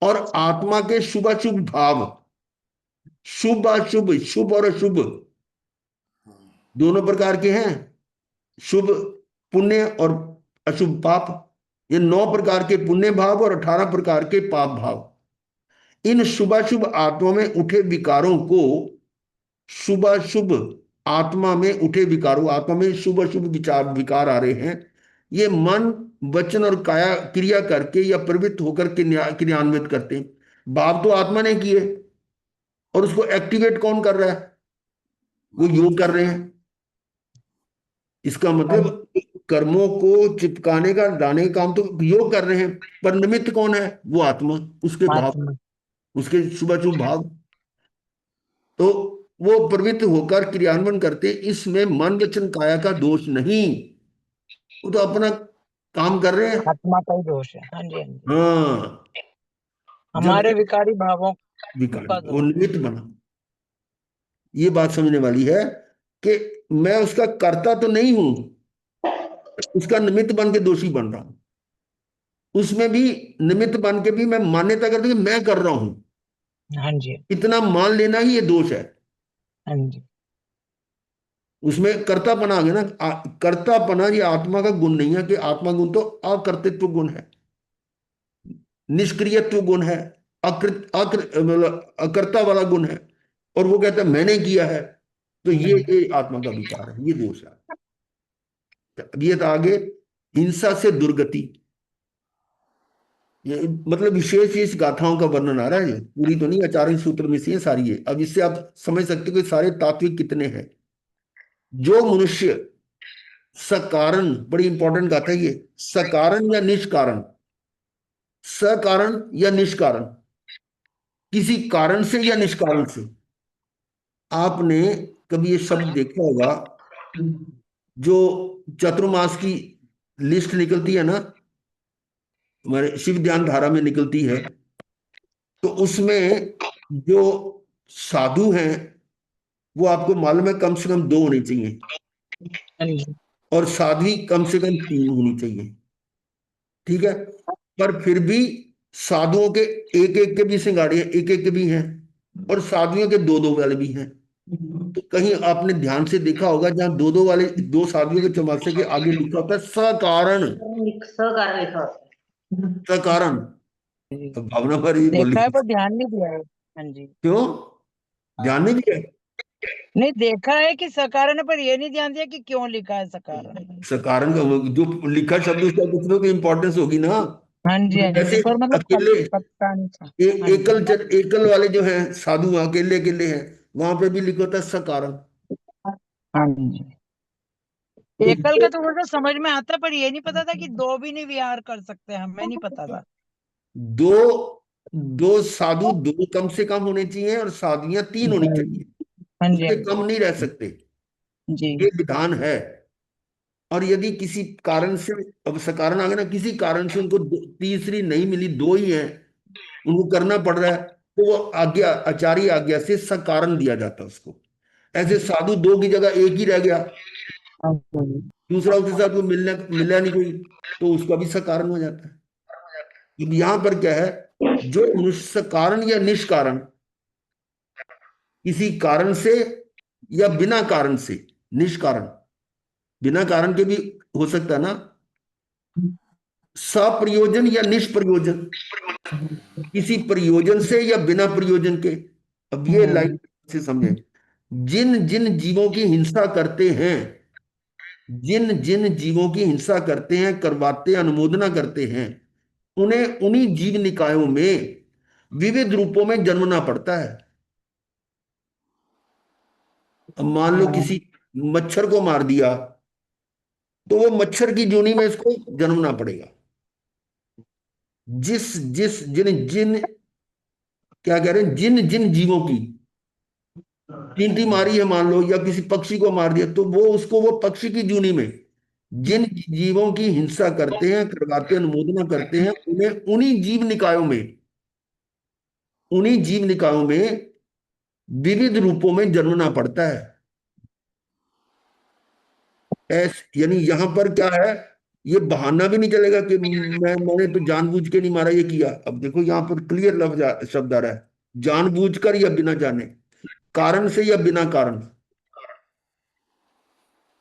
और आत्मा के शुभाशुभ भाव, शुभ अशुभ, शुभ और अशुभ दोनों प्रकार के हैं। शुभ पुण्य और अशुभ पाप, ये 9 प्रकार के पुण्य भाव और 18 प्रकार के पाप भाव। इन शुभाशुभ आत्मा में उठे विकारों को, शुभाशुभ आत्मा में उठे विकारों, आत्मा में शुभ अशुभ विचार विकार आ रहे हैं, ये मन, वचन और काया क्रिया करके या प्रवृत्त होकर क्रियान्वित करते हैं। भाव तो आत्मा ने किए, और उसको एक्टिवेट कौन कर रहा है? वो योग कर रहे हैं। इसका मतलब कर्मों को चिपकाने का, लाने का काम तो योग कर रहे हैं, पर निमित्त कौन है? वो आत्मा, उसके भाव, आत्मा। उसके शुभाशुभ भाव। तो वो प्रवृत्त होकर क्रियान्वयन करते, इसमें मन वचन काया का दोष नहीं। वो तो अपना काम कर रहे हैं। आत्मा का ही दोष है। हाँ जी, हाँ जी। हाँ, हमारे जब विकारी भावों विकार का वो दोष। निमित्त बना। ये बात समझने वाली है कि मैं उसका कर्ता तो नहीं हूं, उसका निमित्त बन के दोषी बन रहा हूं। उसमें भी निमित्त बन के भी मैं मान्यता करता हूं कि मैं कर रहा हूं। हाँ जी, इतना मान लेना ही ये दोष है। हाँ जी। उसमें कर्तापना आ गया ना। कर्तापना ये आत्मा का गुण नहीं है, कि आत्मा गुण तो अकर्तृत्व गुण है, निष्क्रियत्व गुण है, मतलब अकर्ता वाला गुण है। और वो कहता है मैंने किया है, तो ये आत्मा का विकार है, ये दोष है। अब ये तो आगे हिंसा से दुर्गति, ये मतलब विशेष इस गाथाओं का वर्णन आ रहा है। ये पूरी तो नहीं, आचार्य सूत्र में से है सारी। है अब इससे आप समझ सकते हो कि सारे तात्विक कितने हैं। जो मनुष्य सकारण, बड़ी इंपॉर्टेंट गाथा है ये, सकारण या निष्कारण, सकारण या निष्कारण, किसी कारण से या निष्कारण से। आपने कभी ये शब्द देखा होगा, जो चतुर्मास की लिस्ट निकलती है ना, हमारे शिव ध्यान धारा में निकलती है, तो उसमें जो साधु हैं, वो आपको मालूम है कम से कम 2 होने चाहिए, हाँ जी, और साध्वी कम से कम 3 होनी चाहिए। ठीक है, पर फिर भी साधुओं के एक एक के भी सिंगाड़ियां एक एक के भी हैं, और साधुओं के 2 2 वाले भी हैं। तो कहीं आपने ध्यान से देखा होगा, जहां 2 2 वाले, 2 साधुओं के चौमासे के आगे लिखा होता है सकारण, सकार लिखा होता है। सकारण। जी। अब भावना पर ही बोली, देखा है पर ध्यान नहीं दिया है। हाँ जी। क्यों ध्यान नहीं दिया? नहीं, देखा है कि सकारण है, पर ये नहीं ध्यान दिया कि क्यों लिखा है सकारण। सकारण का जो लिखा शब्द, उसका कुछ ना कुछ इंपॉर्टेंस होगी ना। हाँ जी, हाँ जी, जैसे पर मतलब अकेले, पता नहीं था। हाँ जी, एकल वाले जो हैं साधु, अकेले अकेले हैं, वहां पे भी लिखा होता है सकारण। हाँ जी। तो एकल का थोड़ा सा समझ में आता, पर ये नहीं पता था कि 2 भी नहीं विहार कर सकते, हमें नहीं पता था। दो दो साधु, 2 कम से कम होने चाहिए, और साधुयां 3 होनी चाहिए, हाँ जी, हाँ उससे कम नहीं रह सकते। जी। ये विधान है। और यदि किसी कारण से, अब सकारण आ गया ना, किसी कारण से उनको तीसरी नहीं मिली, 2 ही है, उनको करना पड़ रहा है, तो वो आज्ञा, आचार्य आज्ञा से सकारण दिया जाता है उसको। ऐसे साधु 2 की जगह 1 ही रह गया, हाँ जी, दूसरा उसके साथ वो मिला नहीं कोई, तो उसका भी सकारण हो जाता है। अब यहां पर क्या है, जो मनुष्य कारण या निष्कारण, किसी कारण से या बिना कारण से, निष्कारण, बिना कारण के भी हो सकता है ना, सप्रयोजन या निष्प्रयोजन, किसी प्रयोजन से या बिना प्रयोजन के। अब ये लाइन से समझे, जिन जिन जीवों की हिंसा करते हैं, जिन जिन जीवों की हिंसा करते हैं, करवाते, अनुमोदना करते हैं, उन्हें उन्हीं जीव निकायों में विविध रूपों में जन्मना पड़ता है। अब मान लो किसी मच्छर को मार दिया, तो वो मच्छर की जोनी में इसको जन्मना पड़ेगा। जिस जिस जिन जिन, क्या कह रहे हैं, जिन जिन जीवों की चींटी मारी है मान लो, या किसी पक्षी को मार दिया, तो वो उसको, वो पक्षी की जूनी में जिन जीवों की हिंसा करते हैं, करवाते, अनुमोदना करते हैं, उन्हें उन्हीं जीव निकायों में, उन्हीं जीव निकायों में विविध रूपों में जन्मना पड़ता है। यानी यहां पर क्या है, ये बहाना भी नहीं चलेगा कि मैंने तो जानबूझ के नहीं मारा, ये किया। अब देखो यहां पर क्लियर लफ्ज शब्द आ रहा है, जानबूझकर या बिना जाने, कारण से या बिना कारण।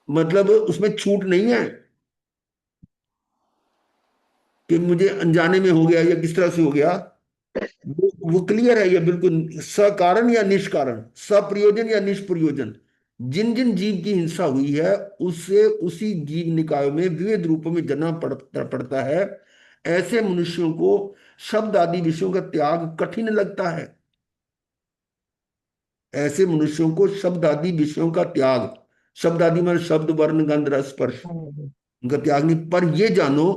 मतलब उसमें छूट नहीं है कि मुझे अनजाने में हो गया या किस तरह से हो गया। वो क्लियर है, ये बिल्कुल सकारण या निष्कारण, सप्रयोजन या निष्प्रयोजन, जिन जिन जीव की हिंसा हुई है उससे उसी जीव निकायों में विविध रूपों में जन्म पड़ता है। ऐसे मनुष्यों को शब्द आदि विषयों का त्याग कठिन लगता है। ऐसे मनुष्यों को शब्द आदि विषयों का त्याग, शब्द आदि मतलब शब्द वर्ण गंध रस स्पर्श, हाँ जी। उनका त्याग नहीं। पर ये जानो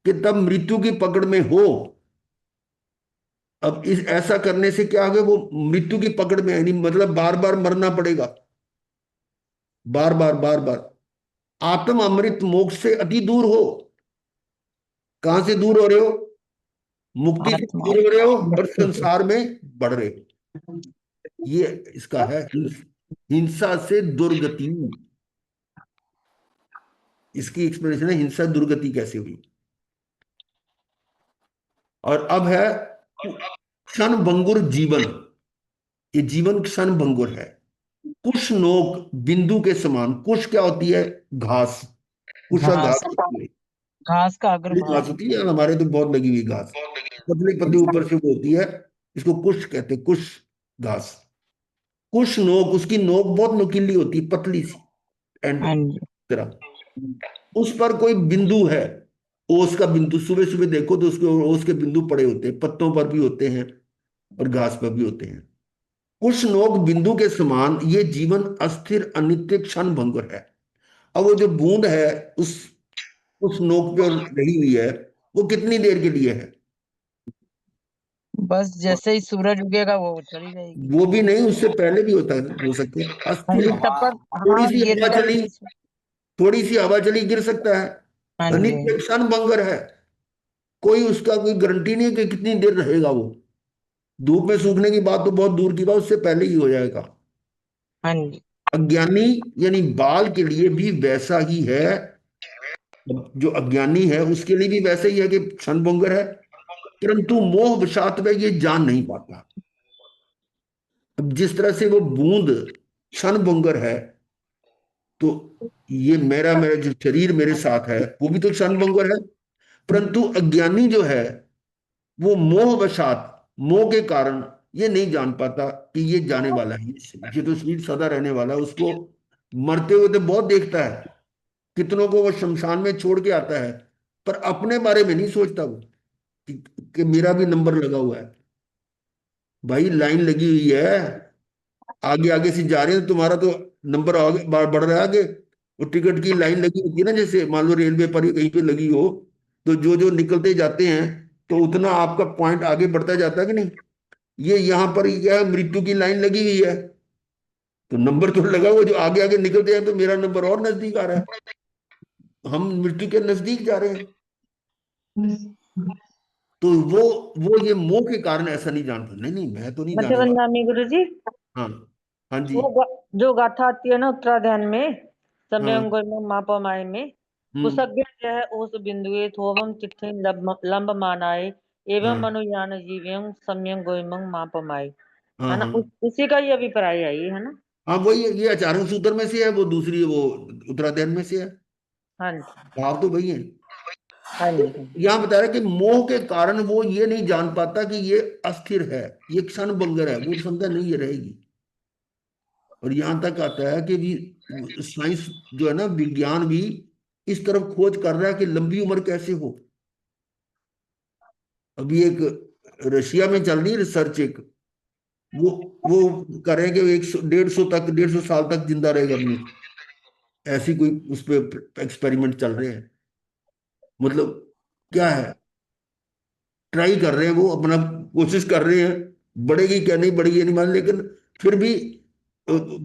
कि तब मृत्यु की पकड़ में हो। अब इस ऐसा करने से क्या होगा, वो मृत्यु की पकड़ में है नहीं, मतलब बार बार मरना पड़ेगा, बार बार बार बार। आत्म अमृत मोक्ष से अति दूर हो। कहां से दूर हो रहे हो? मुक्ति से आत्मा दूर हो रहे हो और मुक्ति से। संसार में बढ़ रहे हो। ये इसका है हिंसा से दुर्गति। इसकी एक्सप्लेनेशन है हिंसा दुर्गति कैसे हुई। और अब है क्षण भंगुर जीवन। ये जीवन क्षण भंगुर है। कुश नोक बिंदु के समान। कुश क्या होती है? घास। कुशा घास घास, होती है। घास का ये घास अग्रभाग। होती है, हमारे तो बहुत लगी हुई घास, पतली पतली ऊपर से वो होती है। इसको कुश कहते हैं, कुश घास। कुश नोक, उसकी नोक बहुत नुकीली होती है, पतली सी एंड हाँ जी। तरह। उस पर कोई बिंदु है, ओस का बिंदु। सुबह सुबह देखो तो उसके ओस के बिंदु पड़े होते हैं, पत्तों पर भी होते हैं और घास पर भी होते हैं। कुश नोक बिंदु के समान ये जीवन अस्थिर अनित्य क्षण भंगुर है। अब वो जो बूंद है उस उस नोक पे रही हुई है, वो कितनी देर के लिए है? बस जैसे ही सूरज उगेगा वो चली जाएगी। वो भी नहीं, उससे पहले भी होता है, हो सकते हैं हाँ अस्थिर। जी, तब हाँ, पर। थोड़ी हाँ, सी गिर हवा चली, जाएगी। थोड़ी सी हवा चली गिर सकता है। हाँ जी। अनित्य क्षण भंगुर है। कोई उसका कोई गारंटी नहीं है कि कितनी देर रहेगा वो। धूप में सूखने की बात तो बहुत दूर की बात, उससे पहले ही हो जाएगा। हाँ जी। अज्ञानी यानी बाल के लिए भी वैसा ही है। जो अज्ञानी है उसके लिए भी वैसा ही है कि क्षण भंगुर है, परंतु मोह वशात में ये जान नहीं पाता। अब जिस तरह से वो बूंद क्षण भंगुर है, तो ये मेरा मेरा जो शरीर मेरे साथ है वो भी तो क्षण भंगुर है। परंतु अज्ञानी जो है वो मोह वशात, मोह के कारण ये नहीं जान पाता कि ये जाने वाला है, ये तो शरीर सदा रहने वाला है। उसको मरते हुए तो बहुत देखता है, कितनों को वो शमशान में छोड़ के आता है, पर अपने बारे में नहीं सोचता वो कि, कि मेरा भी नंबर लगा हुआ है। भाई लाइन लगी हुई है, आगे आगे से जा रहे हैं, तुम्हारा तो नंबर आगे बढ़ रहा है आगे। वो टिकट की लाइन लगी होती है ना, जैसे मान लो रेलवे पर ही कहीं पे लगी हो, तो जो जो निकलते जाते हैं तो उतना आपका पॉइंट आगे बढ़ता जाता है कि नहीं। ये यहाँ पर क्या है, मृत्यु की लाइन लगी हुई है, तो नंबर तो लगा हुआ, जो आगे आगे निकलते हैं तो मेरा नंबर और नजदीक आ रहा है। हम मृत्यु के नजदीक जा रहे हैं। तो वो ये मोह के कारण ऐसा नहीं जान पाते, नहीं नहीं मैं तो नहीं जाने वाला। मत्स्यगंधा गुरु जी, हाँ, हाँ जी, वो जो गाथा आती है ना उत्तराधान में, हाँ, सम्यंग गुरु मापा माय में, हम्म, कुसज्ञ यह उस बिंदुए थोवम तिथिन लंब मानाए एवं हाँ, मनुयान जीव्यं सम्यंग गोइमंग मापा माय। हाँ, है ना, हाँ, उसी का ही अभिप्राय है ये, है ना। हाँ, वही ये आचार्य सूत्र में से है, वो दूसरी वो उत्तराध्ययन में से है। हाँ जी। भाव तो वही है। हाँ तो जी। हाँ जी। यहाँ बता रहा है कि मोह के कारण वो ये नहीं जान पाता कि ये अस्थिर है, ये क्षण भंगुर है। वो समझता नहीं ये रहेगी। और यहां तक आता है कि भी साइंस जो है ना, विज्ञान भी इस तरफ खोज कर रहा है कि लंबी उम्र कैसे हो। अभी एक रशिया में चल रही है रिसर्च, एक वो वो कर रहे हैं कि 100 150 तक 150 साल तक जिंदा रहेगा मनुष्य। ऐसी कोई उस पर एक्सपेरिमेंट चल रहे हैं। मतलब क्या है, ट्राई कर रहे हैं, वो अपना कोशिश कर रहे हैं। बढ़ेगी क्या नहीं बढ़ेगी नहीं मान, लेकिन फिर भी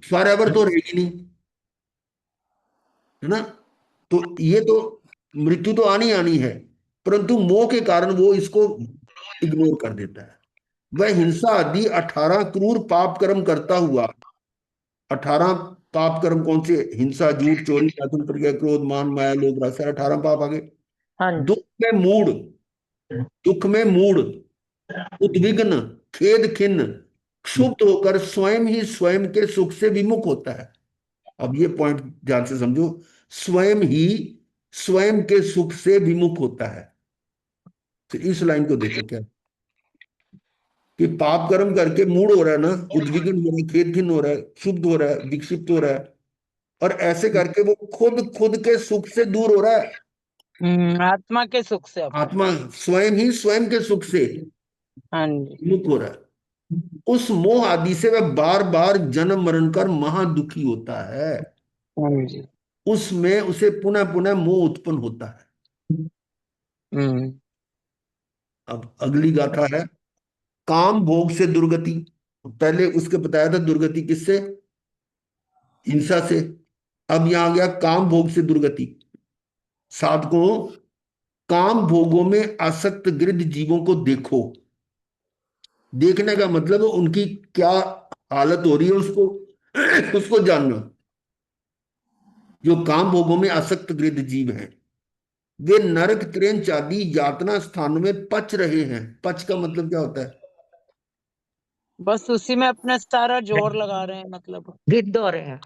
फॉर एवर तो रहेगी नहीं, है ना। तो ये तो मृत्यु तो आनी आनी है, परंतु मोह के कारण वो इसको इग्नोर कर देता है। वह हिंसा आदि 18 क्रूर पाप कर्म करता हुआ। 18 पाप कर्म कौन से? हिंसा, झूठ, चोरी, दातुन प्रज्ञा, क्रोध, मान, माया, लोभ, रस, 18 पाप आगे। हाँ दुख जी। में मूड, दुख में मूड, उद्विग्न, खेद खिन्न, क्षुब्ध होकर स्वयं ही स्वयं के सुख से विमुख होता है। अब ये पॉइंट ध्यान से समझो। स्वयं ही स्वयं के सुख से विमुख होता है। तो इस लाइन को देखो क्या। कि पाप कर्म करके मूड हो रहा है ना, उद्विग्न हो रहा है, खेद खिन्न हो रहा है, क्षुब्ध हो रहा है, विक्षिप्त हो रहा है, और ऐसे करके वो खुद खुद के सुख से दूर हो रहा है। आत्मा के सुख से अपने। आत्मा स्वयं ही स्वयं के सुख से हाँ जी। मुक्त हो रहा है। उस मोह आदि से वह बार बार जन्म मरण कर महादुखी होता है। हाँ जी। उसमें उसे पुनः पुनः मोह उत्पन्न होता है। हम्म। अब अगली गाथा है काम भोग से दुर्गति। पहले उसके बताया था दुर्गति किससे, हिंसा से। अब यहां आ गया काम भोग से दुर्गति। साधकों, काम भोगों में आसक्त गृध जीवों को देखो। देखने का मतलब है उनकी क्या हालत हो रही है, उसको उसको जानना। जो काम भोगों में आसक्त गृध जीव हैं, वे नरक क्रेंच आदि यातना स्थानों में पच रहे हैं। पच का मतलब क्या होता है? बस उसी में अपना सारा जोर लगा रहे हैं, मतलब गिद्ध हो रहे हैं।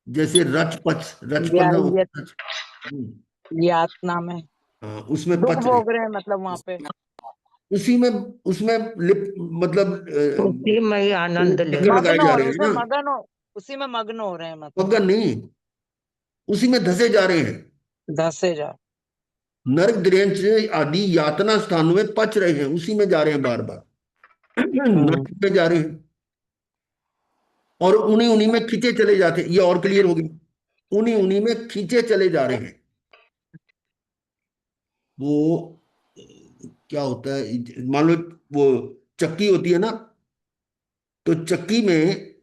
जैसे रच पच, रच या पना ये होता है। यातना में हाँ, उसमें दुख पच रहे, भोग रहे हैं, मतलब वहां पे। उसी में, उसमें लिप मतलब उसी में ही आनंद ले चक्कर रहे लगाए मग्न जा हो रहे रहे, हैं उसे ना। मगन हो, उसी में मग्न हो रहे हैं, मतलब मगन नहीं, उसी में धसे जा रहे हैं। धसे जा। नरक द्रेंच आदि यातना स्थानों में पच रहे हैं, उसी में जा रहे हैं बार बार। हम्म। नरक में जा रहे हैं और उन्हीं उन्हीं में खींचे चले जाते हैं। ये और क्लियर हो गया, उन्हीं उन्हीं में खींचे चले जा रहे हैं। वो क्या होता है, मान लो वो चक्की होती है ना, तो चक्की में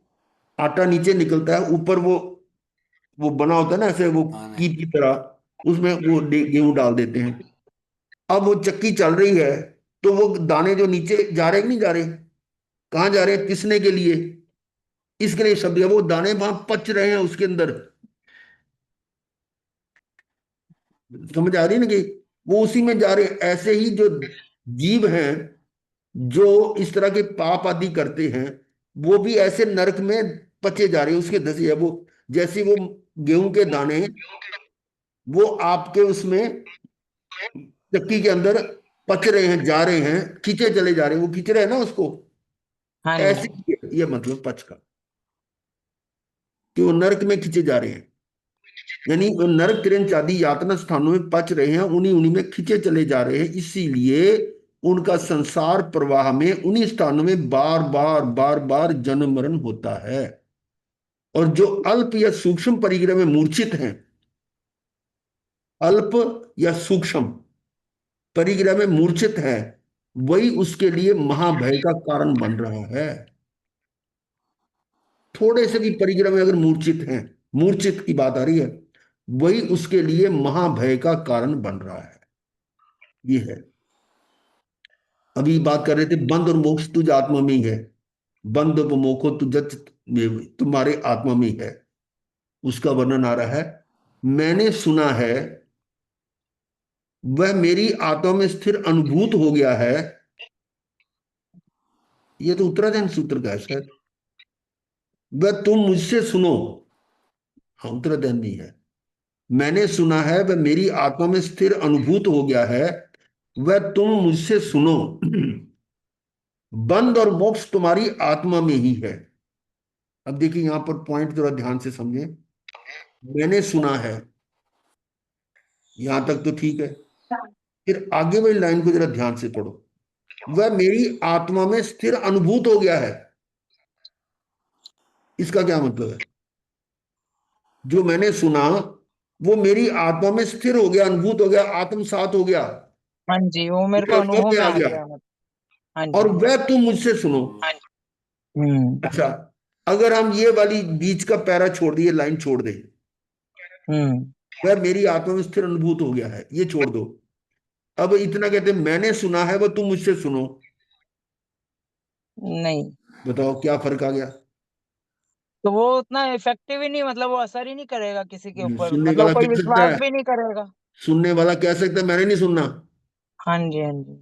आटा नीचे निकलता है, ऊपर वो बना होता है ना ऐसे, वो हाँ नहीं। कीप की तरह, उसमें वो गेहूं डाल देते हैं। अब वो चक्की चल रही है, तो वो दाने जो नीचे जा रहे हैं कि नहीं जा रहे, कहाँ जा रहे हैं, पिसने के लिए। इसके लिए शब्द है, वो दाने वहां पच रहे हैं उसके अंदर। समझ आ रही है ना कि वो उसी में जा रहे हैं। ऐसे ही जो जीव हैं जो इस तरह के पाप आदि करते हैं, वो भी ऐसे नरक में पचे जा रहे हैं, उसके धसे है वो। जैसे वो गेहूं के दाने, वो आपके उसमें चक्की के अंदर पच रहे हैं, जा रहे हैं, खींचे चले जा रहे हैं, वो खींच रहे हैं ना उसको। हाँ ऐसे जी। ये मतलब पच का, कि वो नरक में खींचे जा रहे हैं। यानी वो नरक क्रेंच आदि यातना स्थानों में पच रहे हैं, उन्हीं उन्हीं में खींचे चले जा रहे हैं। इसीलिए उनका संसार प्रवाह में उन्हीं स्थानों में बार बार बार बार जन्म मरण होता है। और जो अल्प या सूक्ष्म परिग्रह में मूर्छित हैं, अल्प या सूक्ष्म परिग्रह में मूर्छित है, वही उसके लिए महाभय का कारण बन रहा है। थोड़े से भी परिग्रह में अगर मूर्छित हैं, मूर्छित की बात आ रही है, वही उसके लिए महाभय का कारण बन रहा है। ये है। अभी बात कर रहे थे बंध और मोक्ष तुझ आत्मा में ही है। बंध व मोक्षो तुझ तुम्हारे आत्मा में ही है। उसका वर्णन आ रहा है, मैंने सुना है वह मेरी आत्मा में स्थिर अनुभूत हो गया है। ये तो उत्तराधीन सूत्र का है शायद। वह तुम मुझसे सुनो। हाँ, उत्तराधीन नहीं है। मैंने सुना है वह मेरी आत्मा में स्थिर अनुभूत हो गया है, वह तुम मुझसे सुनो। बंध और मोक्ष तुम्हारी आत्मा में ही है। अब देखिए यहां पर पॉइंट जरा ध्यान से समझें। मैंने सुना है, यहां तक तो ठीक है। फिर आगे वाली लाइन को जरा ध्यान से पढ़ो। वह मेरी आत्मा में स्थिर अनुभूत हो गया है। इसका क्या मतलब है? जो मैंने सुना वो मेरी आत्मा में स्थिर हो गया, अनुभूत हो गया, आत्मसात हो गया, हाँ जी, वो मेरे को मेरे अनुभव अनुभव में में आ आ गया। गया, मतलब। हाँ और जी। वह तुम मुझसे सुनो। हम्म। अच्छा, अगर हम ये वाली बीच का पैरा छोड़ दिए, लाइन छोड़ दें, हम्म। वह मेरी आत्मा में स्थिर अनुभूत हो गया है, ये छोड़ दो। अब इतना कहते हैं मैंने सुना है, वह तुम मुझसे सुनो। नहीं, बताओ क्या फर्क आ गया? तो वो उतना इफेक्टिव ही नहीं, मतलब वो असर ही नहीं करेगा किसी के ऊपर, सुनने मतलब वाला कोई कह सकता विश्वास है, भी नहीं करेगा। सुनने वाला कह सकता है मैंने नहीं सुनना। हाँ जी। हाँ जी।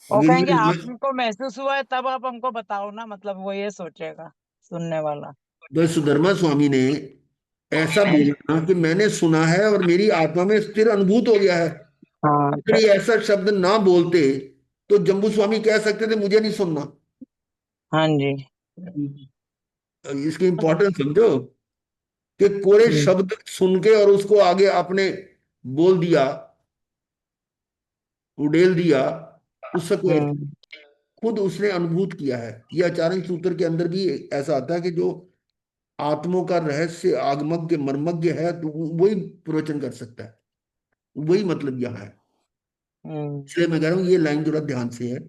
वो अगर कहेंगे ये आपको महसूस हुआ है तब आप हमको बताओ ना, मतलब वो ये सोचेगा सुनने वाला। वह सुधर्मा स्वामी ने ऐसा बोला कि मैंने सुना है और मेरी आत्मा में स्थिर अनुभूत हो गया है। हाँ अगर ये ऐसा शब्द ना बोलते तो जम्बू स्वामी कह सकते थे मुझे नहीं सुनना। हाँ जी। इसकी इंपॉर्टेंस समझो कि कोरे शब्द सुन के और उसको आगे आपने बोल दिया, उड़ेल दिया, उससे हम्म खुद उसने अनुभूत किया है। ये आचार्य सूत्र के अंदर भी ऐसा आता है कि जो आत्मों का रहस्य आगमज्ञ मर्मज्ञ है तो वही प्रवचन कर सकता है। वही मतलब यहाँ है। हम्म इसलिए मैं कह रहा हूँ ये लाइन जरा ध्यान से है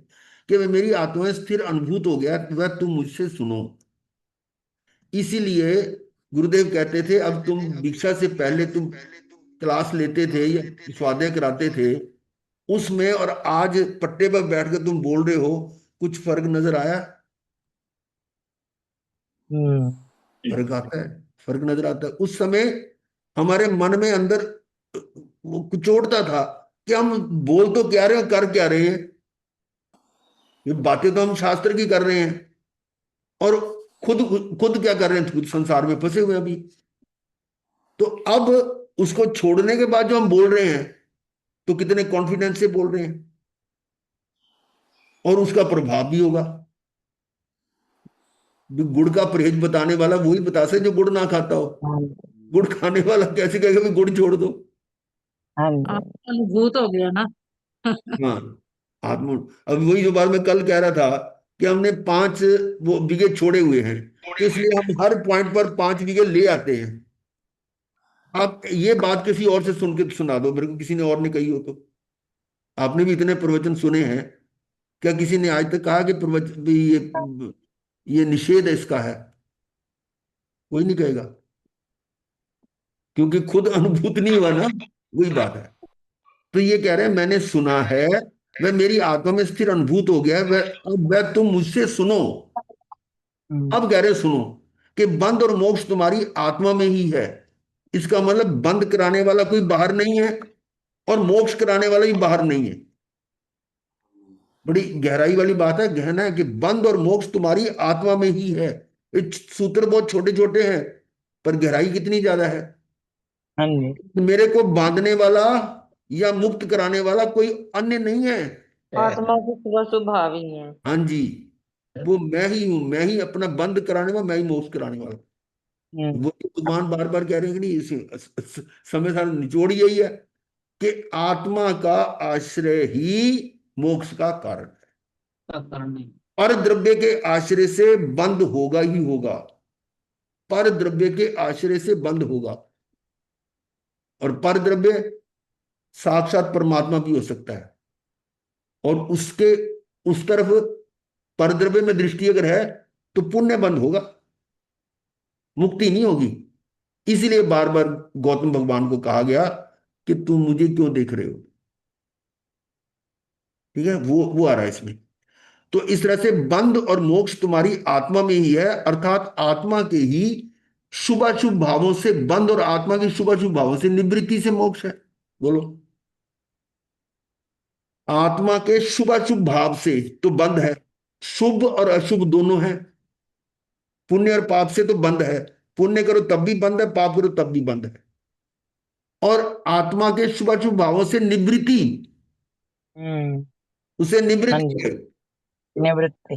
कि वह मेरी आत्मा स्थिर अनुभूत हो गया, वह तुम मुझसे सुनो। इसीलिए गुरुदेव कहते थे अब तुम दीक्षा से पहले तुम क्लास लेते थे या स्वाध्याय कराते थे उसमें, और आज पट्टे पर बैठकर तुम बोल रहे हो, कुछ फर्क नजर आया? हम्म फर्क आता है, फर्क नजर आता है। उस समय हमारे मन में अंदर वो कुचोड़ता था कि हम बोल तो क्या रहे हैं, कर क्या रहे हैं। ये बातें तो हम शास्त्र की कर रहे हैं और खुद खुद क्या कर रहे हैं, खुद संसार में फंसे हुए हैं अभी। तो अब उसको छोड़ने के बाद जो हम बोल रहे हैं तो कितने कॉन्फिडेंस से बोल रहे हैं, और उसका प्रभाव भी होगा। जो गुड़ का परहेज बताने वाला वही बता सकता जो गुड़ ना खाता हो। हाँ गुड़ खाने वाला कैसे कहेगा भी गुड़ छोड़ दो। हाँ आप जी। अनुभूत हो गया ना। हाँ, आत्म अब वही जो बात मैं कल कह रहा था कि हमने 5 वो बीघे छोड़े हुए हैं, तो इसलिए हम हर पॉइंट पर 5 बीघे ले आते हैं। आप ये बात किसी और से सुन के सुना दो मेरे को, किसी ने और ने कही हो तो। आपने भी इतने प्रवचन सुने हैं, क्या किसी ने आज तक कहा कि प्रवचन भी ये निषेध है इसका है? कोई नहीं कहेगा, क्योंकि खुद अनुभूत नहीं हुआ ना। वही बात है। तो ये कह रहे हैं मैंने सुना है, वह मेरी आत्मा में स्थिर अनुभूत हो गया है, वह अब वह तुम मुझसे सुनो। हम्म अब कह रहे सुनो कि बंद और मोक्ष तुम्हारी आत्मा में ही है। इसका मतलब बंद कराने वाला कोई बाहर नहीं है और मोक्ष कराने वाला भी बाहर नहीं है। बड़ी गहराई वाली बात है, गहना है कि बंद और मोक्ष तुम्हारी आत्मा में ही है। ये सूत्र बहुत छोटे छोटे हैं पर गहराई कितनी ज्यादा है। हाँ जी। मेरे को बांधने वाला या मुक्त कराने वाला कोई अन्य नहीं है। आत्मा के सिवा स्वभाव ही है। हाँ जी, वो मैं ही हूं, मैं ही अपना बंद कराने वाला, मैं ही मोक्ष कराने वाला। हम्म वो तो भगवान बार बार कह रहे हैं कि नहीं, समय सारा निचोड़ यही है कि आत्मा का आश्रय ही मोक्ष का कारण है। पर द्रव्य के आश्रय से बंद होगा ही होगा, पर द्रव्य के आश्रय से बंद होगा। और पर द्रव्य साक्षात परमात्मा भी हो सकता है, और उसके उस तरफ पर द्रव्य में दृष्टि अगर है तो पुण्य बंद होगा, मुक्ति नहीं होगी। इसीलिए बार बार गौतम भगवान को कहा गया कि तुम मुझे क्यों देख रहे हो। ठीक है, वो आ रहा है इसमें। तो इस तरह से बंध और मोक्ष तुम्हारी आत्मा में ही है, अर्थात आत्मा के ही शुभाशुभ भावों से बंध और आत्मा के शुभाशुभ भावों से निवृत्ति से मोक्ष है। बोलो, आत्मा के शुभाशुभ भाव से तो बंध है, शुभ और अशुभ दोनों है। पुण्य और पाप से तो बंध है, पुण्य करो तब भी बंद है, पाप करो तब भी बंद है। और आत्मा के शुभाशुभ भावों से निवृत्ति, हम्म उसे हाँ निवृत्ति जी। है। निवृत्ति।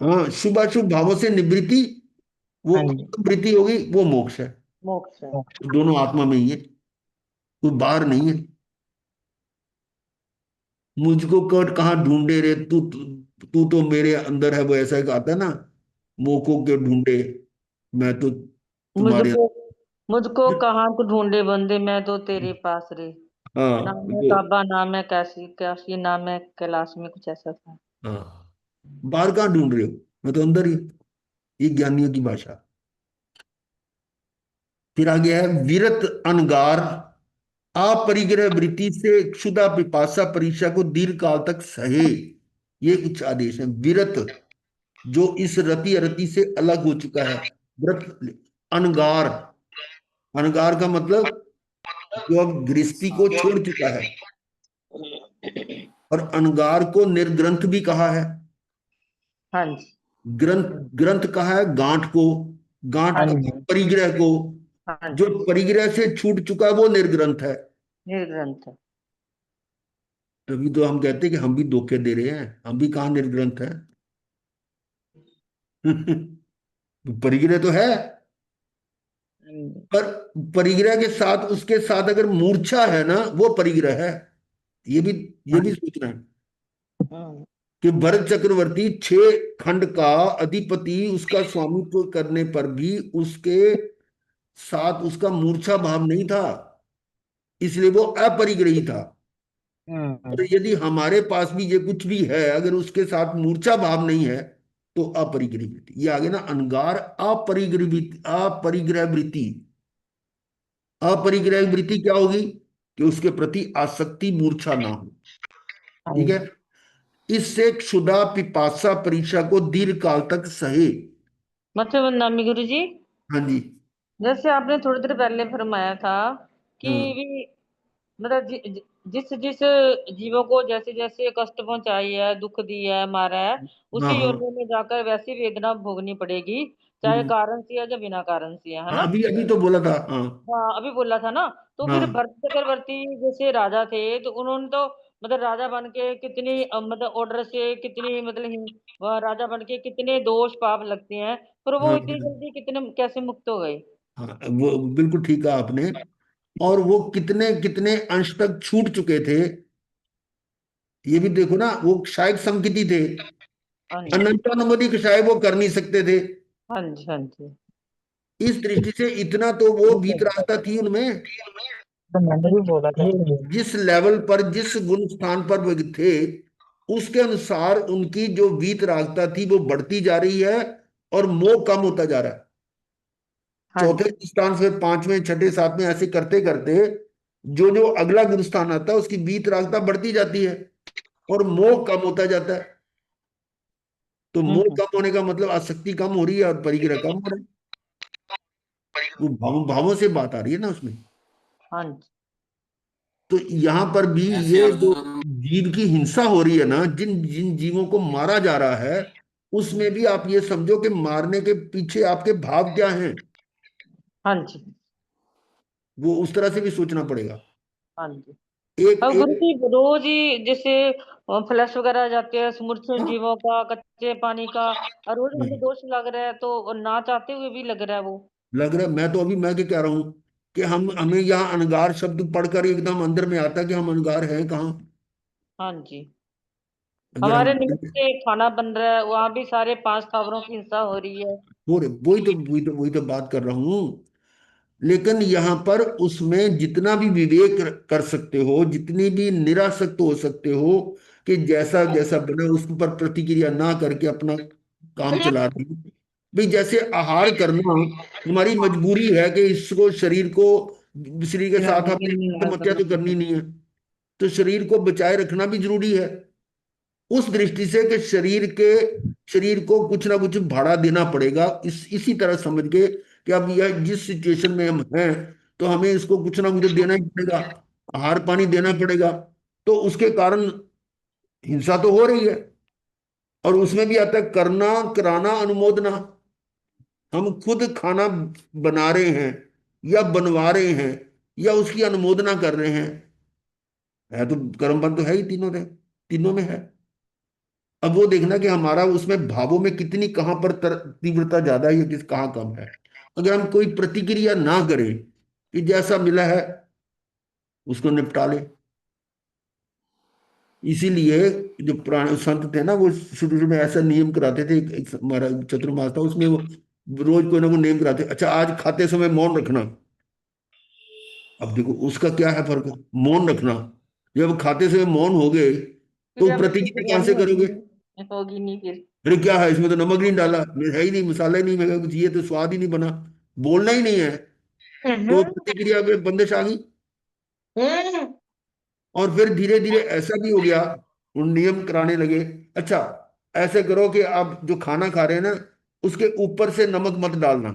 हाँ, शुभाशुभ भावों से निवृत्ति, वो हाँ जी। वृत्ति होगी, वो मोक्ष है। मोक्ष है। मोक्ष। दोनों आत्मा में ही है, कोई बाहर नहीं है। मुझको कट कहाँ ढूंढे रे तू तू तू तो मेरे अंदर है, वो ऐसा एक आता है ना, मोको के ढूंढे, मैं तो तुम्हारे मुझको मुझको कहाँ को ढूंढे बंदे, मैं तो तेरे पास रे। हाँ नाम है वो, काबा, नाम है कैसी कैसी, नाम है कैलाश में, कुछ ऐसा था। हाँ, बाहर कहाँ ढूंढ रहे हो, मैं तो अंदर ही। ये ज्ञानियों की भाषा। फिर आगे है विरत अनगार, अपरिग्रह वृत्ति से क्षुधा पिपासा परीक्षा को दीर्घ काल तक सहे। ये कुछ आदेश है। विरत, जो इस रति अरति से अलग हो चुका है। व्रत, अनगार, अनगार का मतलब जो अब गृहस्थी को छोड़ चुका है। और अनगार को निर्ग्रंथ भी कहा है। हाँ जी। ग्रंथ, ग्रंथ कहा है गांठ को, गांठ हाँ का जी। परिग्रह को। हाँ जो जी। परिग्रह से छूट चुका है वो निर्ग्रंथ है। निर्ग्रंथ है। तभी तो हम कहते हैं कि हम भी धोखे दे रहे हैं, हम भी कहाँ निर्ग्रंथ है। परिग्रह तो है, हम्म, पर परिग्रह के साथ, उसके साथ अगर मूर्छा है ना, वो परिग्रह है। ये भी ये भी सोचना है हम्म, कि भरत चक्रवर्ती 6 खंड का अधिपति, उसका स्वामित्व करने पर भी उसके साथ उसका मूर्छा भाव नहीं था, इसलिए वो अपरिग्रही था। और यदि हमारे पास भी ये कुछ भी है, अगर उसके साथ मूर्छा भाव नहीं है, तो अपरिग्रह वृत्ति, ये आगे ना, अनगार अपरिग्रह वृत्ति। अपरिग्रह वृत्ति क्या होगी? कि उसके प्रति आसक्ति, मूर्छा ना हो। ठीक है। इससे क्षुधा पिपासा परीक्षा को दीर्घ काल तक सहे। मतलब नामी गुरु जी, हाँ जी। जैसे आपने थोड़ी देर पहले फरमाया था कि हाँ भी मतलब जिस जिस जीवों को जैसे जैसे कष्ट पहुंचाई है, दुख दिया है, मारा है, हाँ उसी हाँ। योनि में जाकर वैसी वेदना भोगनी पड़ेगी, चाहे हम्म। कारण से है या बिना कारण से है हाँ, ना। अभी अभी तो बोला था। हाँ हाँ अभी बोला था ना। तो फिर हाँ भरत चक्रवर्ती जैसे राजा थे, तो उन्होंने तो मतलब राजा बन के कितनी मतलब ऑर्डर से कितनी मतलब वह राजा बन के कितने दोष पाप लगते हैं, पर वो हाँ इतनी जल्दी कितने कैसे मुक्त हो गए। हाँ, वो बिल्कुल ठीक कहा आपने। और वो कितने कितने अंश तक छूट चुके थे, ये भी देखो ना। वो क्षायक संकिति थे, हाँ जी, अनंतानुमति क्षाय वो कर नहीं सकते थे। हाँ जी, हाँ जी। इस दृष्टि से इतना तो वो वीतरागता थी उनमें। तो मैंने भी बोला था। जिस लेवल पर, जिस गुण स्थान पर वो थे, उसके अनुसार उनकी जो वीतरागता थी वो बढ़ती जा रही है, और मोह कम होता जा रहा है। हाँ चौथे जी, स्थान से पांचवें, छठे, सातवें, ऐसे करते करते जो जो अगला गुरु स्थान आता है, उसकी वीतरागता बढ़ती जाती है, और मोह कम होता जाता है। तो मोह हम्म, कम होने का मतलब आसक्ति कम हो रही है, और परिग्रह कम हो रहा है। वो भावों से बात आ रही है ना उसमें। हाँ जी, तो यहां पर भी ऐसे ये जो अर्जुन। जीव की हिंसा हो रही है ना, जिन जिन जीवों को मारा जा रहा है, उसमें भी आप ये समझो कि मारने के पीछे आपके भाव क्या हैं। हाँ जी, वो उस तरह से भी सोचना पड़ेगा। हाँ जी। एक अब गुरु एक जी रोज ही जैसे फ्लैश वगैरह आ जाते हैं समुद्र हाँ, जीवों का, कच्चे पानी का, और रोज हाँ, हमें दोष लग रहा है, तो ना चाहते हुए भी लग रहा है वो। लग रहा है। मैं तो अभी मैं क्या कह रहा हूं कि हम हमें यहाँ अनगार शब्द पढ़कर एकदम अंदर में आता है कि हम अनगार हैं कहाँ। हाँ जी। अगर हम हमारे निमित्त से खाना बन रहा है, वहां भी सारे 5 स्थावरों की हिंसा हो रही है। हो रहे, वही तो बात कर रहा हूँ। लेकिन यहाँ पर उसमें जितना भी विवेक कर सकते हो, जितनी भी निरासक्त हो सकते हो, कि जैसा जैसा बना उस पर प्रतिक्रिया ना करके अपना काम चला रहे हो। भाई जैसे आहार करना हमारी मजबूरी है, कि इसको, शरीर के साथ हमें आत्महत्या तो करनी नहीं है, तो शरीर को बचाए रखना भी जरूरी है। उस दृष्टि से कि शरीर को कुछ ना कुछ भाड़ा देना पड़ेगा, इसी तरह समझ के कि अब यह जिस सिचुएशन में हम हैं, तो हमें इसको कुछ ना कुछ देना ही पड़ेगा, आहार पानी देना पड़ेगा। तो उसके कारण हिंसा तो हो रही है। और उसमें भी आता है करना, कराना, अनुमोदना। हम खुद खाना बना रहे हैं, या बनवा रहे हैं, या उसकी अनुमोदना कर रहे हैं, है तो कर्म बंध तो है ही, तीनों में है। अब वो देखना कि हमारा उसमें भावों में कितनी, कहां पर तीव्रता ज्यादा है या किस कहाँ कम है। अगर हम कोई प्रतिक्रिया ना करें, कि जैसा मिला है उसको निपटा ले। इसीलिए जो पुराने संत थे ना, वो शुरू शुरू में ऐसा नियम कराते थे। एक हमारा चतुर्मास था, उसमें वो रोज कोई ना कोई नियम कराते, अच्छा आज खाते समय मौन रखना। अब देखो उसका क्या है फर्क, मौन रखना। जब खाते समय मौन हो गए, फिर तो अब इसकी प्रतिक्रिया कहां बिरयानी से करोगे? होगी नहीं फिर। अरे क्या है इसमें, तो नमक नहीं डाला, है ही नहीं, मसाला ही नहीं, मैं कुछ, ये तो स्वाद ही नहीं बना, बोलना ही नहीं है। तो प्रतिक्रिया में बंदिश आ गई। और फिर धीरे धीरे ऐसा भी हो गया, उन नियम कराने लगे, अच्छा ऐसे करो कि आप जो खाना खा रहे हैं ना, उसके ऊपर से नमक मत डालना।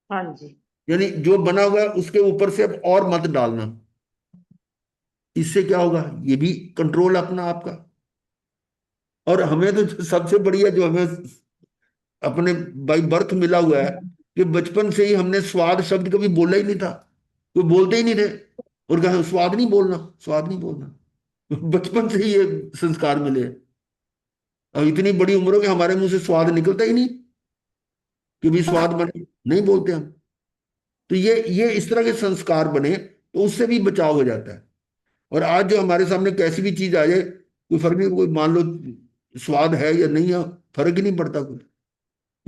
हाँ जी, यानी जो बना हुआ है उसके ऊपर से अब और मत डालना। इससे क्या होगा, ये भी कंट्रोल अपना आपका। और हमें तो सबसे बढ़िया जो हमें अपने बाई बर्थ मिला हुआ है, कि बचपन से ही हमने स्वाद शब्द कभी बोला ही नहीं था, कोई बोलते ही नहीं थे। और कहा स्वाद नहीं बोलना, स्वाद नहीं बोलना, बचपन से ही ये संस्कार मिले। अब इतनी बड़ी उम्र हो कि हमारे मुंह से स्वाद निकलता ही नहीं कि भी स्वाद बने, नहीं बोलते हम। तो ये इस तरह के संस्कार बने तो उससे भी बचाव हो जाता है। और आज जो हमारे सामने कैसी भी चीज आ जाए, कोई फर्क नहीं, कोई मान लो स्वाद है या नहीं है, फर्क ही नहीं पड़ता कुछ,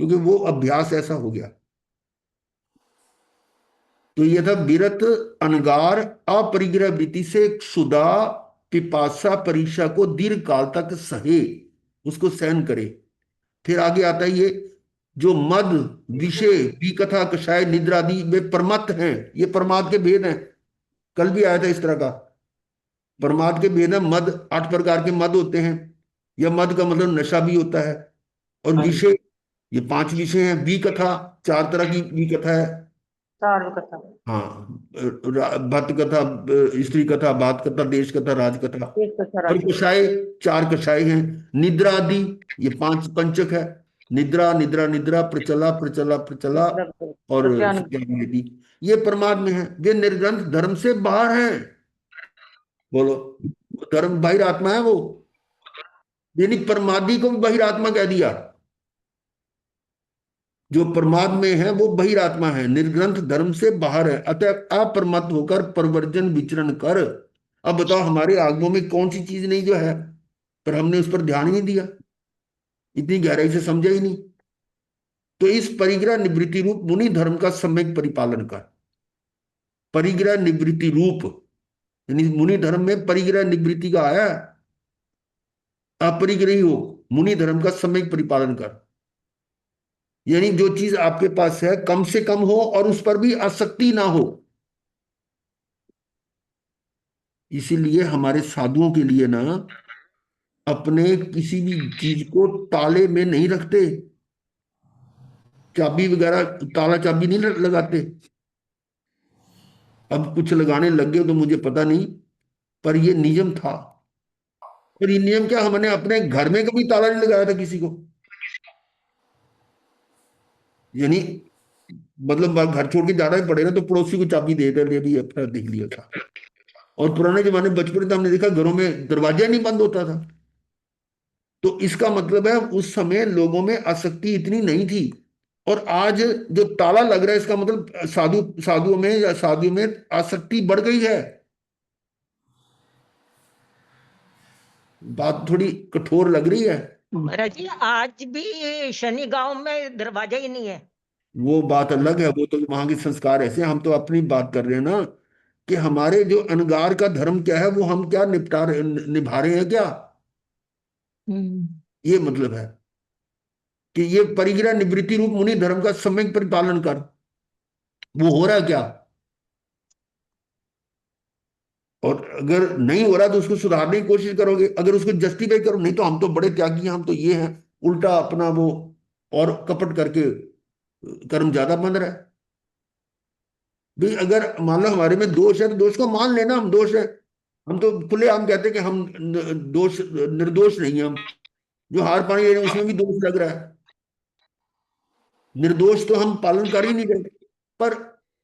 क्योंकि वो अभ्यास ऐसा हो गया। तो ये था विरत अनगार अपरिग्रह वृत्ति से क्षुधा पिपासा परीक्षा को दीर्घ काल तक सहे, उसको सहन करे। फिर आगे आता है ये जो मद विषय विकथा कषाय निद्रा आदि वे परमत हैं, ये परमात्म के भेद हैं। कल भी आया था इस तरह का। परमात्म के भेद है मद, 8 प्रकार के मद होते हैं। यह मद का मतलब नशा भी होता है। और विषय, ये 5 विषय हैं। विकथा, 4 तरह की विकथा है। सार कथा, हाँ, भक्त कथा, स्त्री कथा, बात कथा, देश कथा, राज कथा। एक कथा और राज। कषाय, 4 कषाय हैं। निद्रा आदि, ये 5 पंचक है। निद्रा निद्रा निद्रा, प्रचला प्रचला प्रचला, और प्रत्यान सत्यान्वेदी, ये परमात्मा है। वे निर्ग्रंथ धर्म से बाहर हैं। बोलो, धर्म बाहिर आत्मा है वो, यानी परमादि को भी बहिरात्मा कह दिया। जो परमात्मा में है वो बहिरात्मा है, निर्ग्रंथ धर्म से बाहर है, अतः अपरमत होकर परवर्जन विचरण कर। अब बताओ हमारे आगमों में कौन सी चीज नहीं जो है, पर हमने उस पर ध्यान ही नहीं दिया, इतनी गहराई से समझा ही नहीं। तो इस परिग्रह निवृत्ति रूप मुनि धर्म का सम्यक परिपालन कर। परिग्रह निवृत्ति रूप, यानी मुनि धर्म में परिग्रह निवृत्ति का आया, अपरिग्रही हो, मुनि धर्म का सम्यक परिपालन कर। यानी जो चीज आपके पास है कम से कम हो और उस पर भी आसक्ति ना हो। इसीलिए हमारे साधुओं के लिए ना, अपने किसी भी चीज को ताले में नहीं रखते, चाबी वगैरह, ताला चाबी नहीं लगाते। अब कुछ लगाने लग गए तो मुझे पता नहीं, पर ये नियम था। और ये नियम क्या, हमने अपने घर में कभी ताला नहीं लगाया था किसी को। यानी मतलब घर छोड़ के जाना ही पड़े ना, तो पड़ोसी को चाबी दे दे, ले भी अपना देख लिया था। और पुराने जमाने बचपन में तो हमने देखा घरों में दरवाजा नहीं बंद होता था। तो इसका मतलब है उस समय लोगों में आसक्ति इतनी नहीं थी। और आज जो ताला लग रहा है, इसका मतलब साधुओं में या साधुओं में आसक्ति बढ़ गई है। बात थोड़ी कठोर लग रही है। महाराज जी, आज भी शनि गांव में दरवाजा ही नहीं है। वो बात अलग है, वो तो वहां के संस्कार ऐसे हैं। हम तो अपनी बात कर रहे हैं ना, कि हमारे जो अनगार का धर्म क्या है, वो हम क्या निभा रहे हैं क्या, ये मतलब है। कि ये परिग्रह निवृत्ति रूप मुनि धर्म का सम्यक परिपालन कर, वो हो रहा है क्या। और अगर नहीं हो रहा तो उसको सुधारने की कोशिश करोगे, अगर उसको जस्टिफाई करो, नहीं तो हम तो बड़े त्यागी हैं, हम तो ये हैं, उल्टा अपना वो और कपट करके कर्म ज्यादा बन रहा है। भाई अगर मान लो हमारे में दोष है तो दोष को मान लेना, हम दोष है। हम तो खुले हम कहते हैं कि हम दोष निर्दोष नहीं है। हम जो हार पानी ले रहे हैं उसमें भी दोष लग रहा है। निर्दोष तो हम पालन कर ही नहीं रहे, पर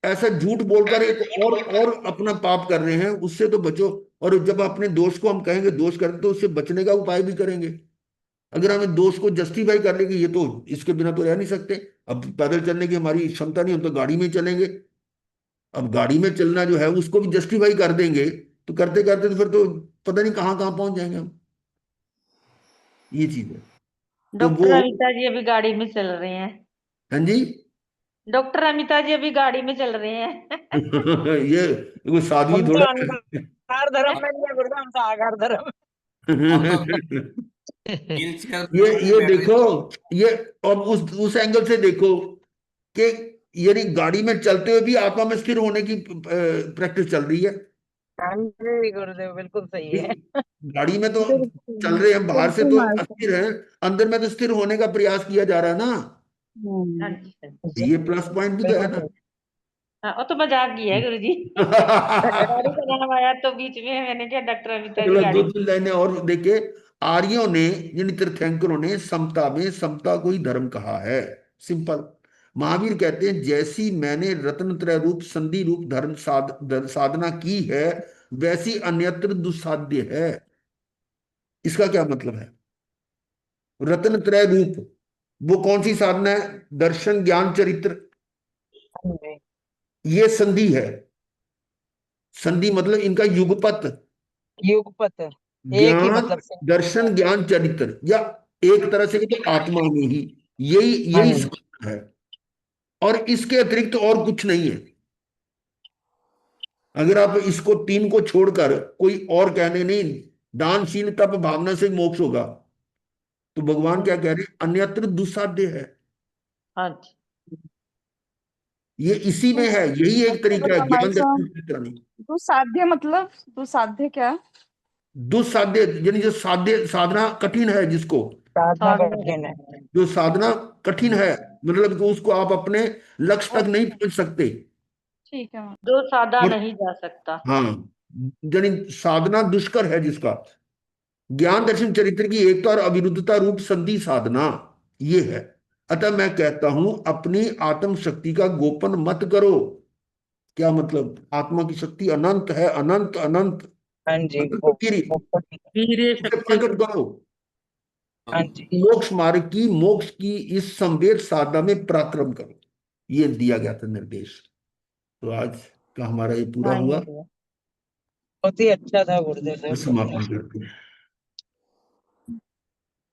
ऐसा झूठ बोलकर एक और अपना पाप कर रहे हैं, उससे तो बचो। और जब अपने दोष को हम कहेंगे दोष करते, तो उससे बचने का उपाय भी करेंगे। अगर हमें दोष को जस्टिफाई कर लेंगे, ये तो इसके बिना तो रह नहीं सकते। अब पैदल चलने की हमारी क्षमता नहीं, हम तो गाड़ी में चलेंगे। अब गाड़ी में चलना जो है उसको भी जस्टिफाई कर देंगे, तो करते करते तो फिर तो पता नहीं कहाँ कहाँ पहुंच जाएंगे हम। ये चीज है। तो डॉक्टर वो, अमिता जी अभी गाड़ी में चल रहे हैं। हाँ जी। डॉक्टर अमिता जी अभी गाड़ी में चल रहे हैं। ये कोई सादगी हम तो थोड़ा अंगार धर्म में नहीं है गुरुदेव, हम तो आगार धर्म। हम तो व्हील चेयर ये देखो, ये अब उस एंगल से देखो कि यानी गाड़ी में चलते हुए भी आत्मा में स्थिर होने की प्रैक्टिस चल रही है। हाँ जी गुरुदेव, बिल्कुल सही है। गाड़ी में तो चल रहे हैं, बाहर से तो अस्थिर है, अंदर में तो स्थिर होने का प्रयास किया जा रहा है ना। हाँ जी, हाँ जी। ये प्लस पॉइंट भी तो है ना। हाँ, वो तो मजाक की है गुरु जी। गाड़ी का नाम आया तो बीच में मैंने क्या डॉक्टर अमिता जी अगला गाड़ी 2-3 लाइनें और देखे। आर्यों ने यानी तीर्थंकरों ने समता में समता को ही धर्म कहा है। सिंपल। महावीर कहते हैं जैसी मैंने रत्नत्रय रूप संधि रूप धर्म साधना की है, वैसी अन्यत्र दुस्साध्य है। इसका क्या मतलब है? रत्न त्रय रूप, वो कौन सी साधना है? दर्शन, ज्ञान, चरित्र। हाँ जी, ये संधि है। संधि मतलब इनका युगपत, युगपत एक ही ज्ञान, मतलब से। दर्शन, ज्ञान, चरित्र, या एक तरह से तो आत्मा में ही यही हाँ यही जी, साधना है, और इसके अतिरिक्त और कुछ नहीं है। अगर आप इसको तीन को छोड़कर कोई और कहने नहीं, दानशील तप भावना से मोक्ष होगा, तो भगवान क्या कह रहे हैं? अन्यत्र दुस्साध्य है। हाँ जी। ये इसी में है, यही एक तरीका है, भाई ज्ञान साहब, दर्शन चरित्र नहीं। दुसाध्य मतलब दुसाध्य क्या? दुस्साध्य यानी जो साध्य साधना कठिन है, जिसको साधना साधना कठिन है। करना है। जो साधना कठिन है, मतलब कि उसको आप अपने लक्ष्य तक नहीं पहुंच सकते। ठीक है। जो साधा और नहीं जा सकता। हाँ, यानी साधना दुष्कर है जिसका। ज्ञान दर्शन चरित्र की एकता और अविरुद्धता रूप संधि साधना ये है। अतः मैं कहता हूं, अपनी आत्म शक्ति का गोपन मत करो। क्या मतलब? आत्मा की शक्ति अनंत है, अनंत अनंत हाँ जी, अनंत वो गिरी, वीर्य उसे शक्ति। प्रकट करो। हाँ जी, मोक्ष मार्ग की, मोक्ष की इस संवेद साधना में पराक्रम करो। ये दिया गया था निर्देश। तो आज का हमारा ये पूरा हाँ हुआ, जी। बहुत ही अच्छा था गुरुदेव तो साहब। समापन करते हैं।